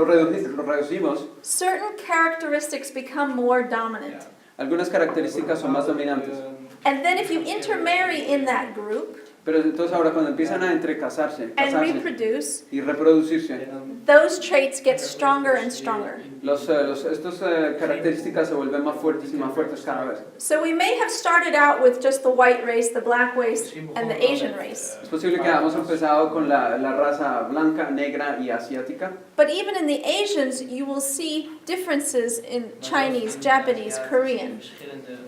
[SPEAKER 2] reducimos,
[SPEAKER 1] certain characteristics become more dominant.
[SPEAKER 2] algunas características son más dominantes.
[SPEAKER 1] And then if you intermarry in that group
[SPEAKER 2] Pero entonces ahora cuando empiezan a entrecasarse
[SPEAKER 1] and reproduce,
[SPEAKER 2] y reproducirse,
[SPEAKER 1] those traits get stronger and stronger.
[SPEAKER 2] estas características se vuelven más fuertes y más fuertes cada vez.
[SPEAKER 1] So we may have started out with just the white race, the black race, and the Asian race.
[SPEAKER 2] Es posible que hayamos empezado con la raza blanca, negra y asiática.
[SPEAKER 1] But even in the Asians, you will see differences in Chinese, Japanese, Korean.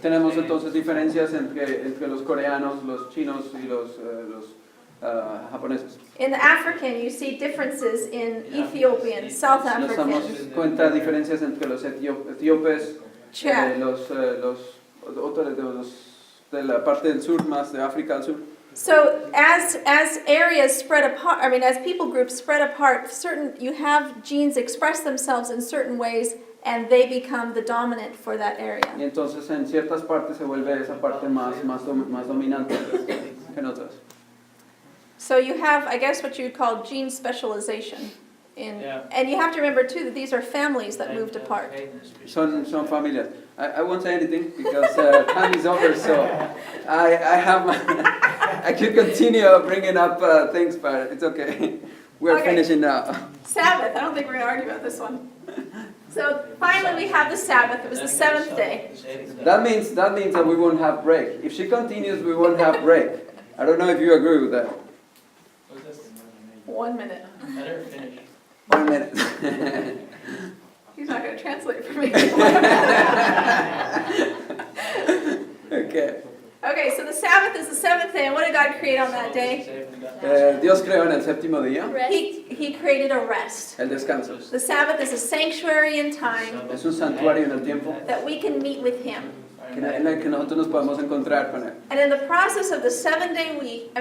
[SPEAKER 2] Tenemos entonces diferencias entre los coreanos, los chinos y los japoneses.
[SPEAKER 1] In the African, you see differences in Ethiopian, South
[SPEAKER 2] Nos damos
[SPEAKER 1] African,
[SPEAKER 2] cuenta diferencias entre los etíopes,
[SPEAKER 1] Chad.
[SPEAKER 2] los de la parte del sur, más de África del sur.
[SPEAKER 1] So as areas spread apart, as people groups spread apart, you have genes express themselves in certain ways, and they become the dominant for that area.
[SPEAKER 2] Y entonces en ciertas partes se vuelve esa parte más dominante que en otras.
[SPEAKER 1] So you have, I guess, what you would call gene specialization. And you have to remember too that these are families that moved apart.
[SPEAKER 2] Son familias. I won't say anything because time is over, so I could continue bringing up things, but it's okay. We're
[SPEAKER 1] Okay.
[SPEAKER 2] finishing now.
[SPEAKER 1] Sabbath, I don't think we're going to argue about this one. So finally we have the Sabbath. It was the 7th day.
[SPEAKER 2] That means that we won't have break. If she continues, we won't have break. I don't know if you agree with that.
[SPEAKER 1] 1 minute.
[SPEAKER 9] Better finish.
[SPEAKER 2] 1 minute.
[SPEAKER 1] He's not going to translate for me.
[SPEAKER 2] Okay.
[SPEAKER 1] Okay, so the Sabbath is the 7th day, and what did God create on that day?
[SPEAKER 2] Dios creó en el séptimo día
[SPEAKER 1] He created a rest.
[SPEAKER 2] el descanso.
[SPEAKER 1] The Sabbath is a sanctuary in time
[SPEAKER 2] Es un santuario en el tiempo
[SPEAKER 1] that we can meet with Him.
[SPEAKER 2] en el que nosotros nos podemos encontrar con él.
[SPEAKER 1] And in the process of the 7-day week,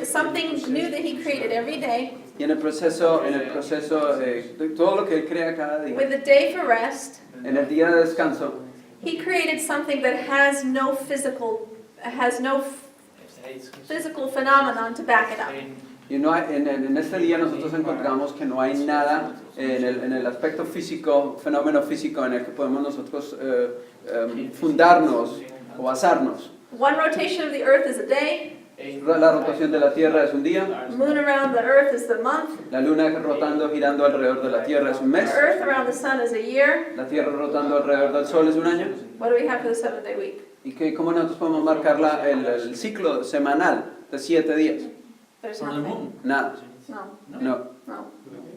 [SPEAKER 1] something new that He created every day,
[SPEAKER 2] Y en el proceso de todo lo que él crea cada día,
[SPEAKER 1] with a day for rest,
[SPEAKER 2] en el día de descanso,
[SPEAKER 1] He created something that has no physical phenomenon to back it up.
[SPEAKER 2] y no hay, en este día nosotros encontramos que no hay nada en el aspecto físico, fenómeno físico en el que podemos nosotros fundarnos o basarnos.
[SPEAKER 1] One rotation of the earth is a day.
[SPEAKER 2] La rotación de la Tierra es un día.
[SPEAKER 1] Moon around the earth is the month.
[SPEAKER 2] La luna rotando, girando alrededor de la Tierra es un mes.
[SPEAKER 1] Earth around the sun is a year.
[SPEAKER 2] La Tierra rotando alrededor del Sol es un año.
[SPEAKER 1] What do we have for the 7-day week?
[SPEAKER 2] ¿Y cómo nosotros podemos marcar el ciclo semanal de 7 días?
[SPEAKER 1] There's
[SPEAKER 5] For the
[SPEAKER 1] nothing.
[SPEAKER 5] moon.
[SPEAKER 2] Nada.
[SPEAKER 1] No,
[SPEAKER 2] No.
[SPEAKER 1] no.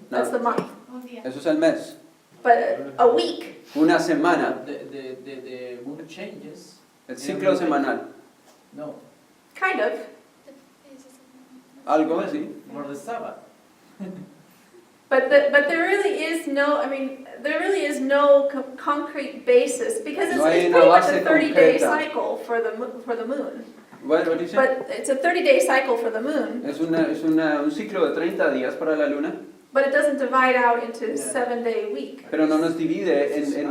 [SPEAKER 1] That's the
[SPEAKER 2] Nada.
[SPEAKER 1] month.
[SPEAKER 10] Oh, yeah.
[SPEAKER 2] Eso es el mes.
[SPEAKER 1] But a week,
[SPEAKER 2] Una semana.
[SPEAKER 5] The moon changes.
[SPEAKER 2] El ciclo semanal.
[SPEAKER 5] No,
[SPEAKER 1] kind of.
[SPEAKER 2] Algo así.
[SPEAKER 5] for the Sabbath.
[SPEAKER 1] But there really is no, I mean, there really is no concrete basis because it's,
[SPEAKER 2] No hay
[SPEAKER 1] it's
[SPEAKER 2] una
[SPEAKER 1] pretty much
[SPEAKER 2] base
[SPEAKER 1] a 30-day
[SPEAKER 2] concreta.
[SPEAKER 1] cycle for the moon.
[SPEAKER 2] What dice?
[SPEAKER 1] But it's a 30-day cycle for the moon,
[SPEAKER 2] Es un ciclo de 30 días para la luna,
[SPEAKER 1] but it doesn't divide out into 7-day week.
[SPEAKER 2] pero no nos divide en 7,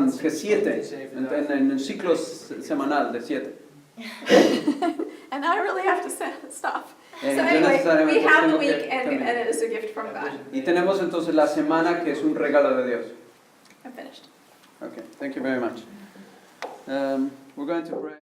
[SPEAKER 2] en un ciclo semanal de 7.
[SPEAKER 1] And I really have to stop. So
[SPEAKER 2] Yo
[SPEAKER 1] anyway, we
[SPEAKER 2] necesariamente
[SPEAKER 1] have the
[SPEAKER 2] tengo
[SPEAKER 1] week
[SPEAKER 2] que
[SPEAKER 1] and
[SPEAKER 2] terminar.
[SPEAKER 1] it is a gift from God.
[SPEAKER 2] Y tenemos entonces la semana que es un regalo de Dios.
[SPEAKER 1] I'm finished.
[SPEAKER 2] Okay, thank you very much. We're going to pray.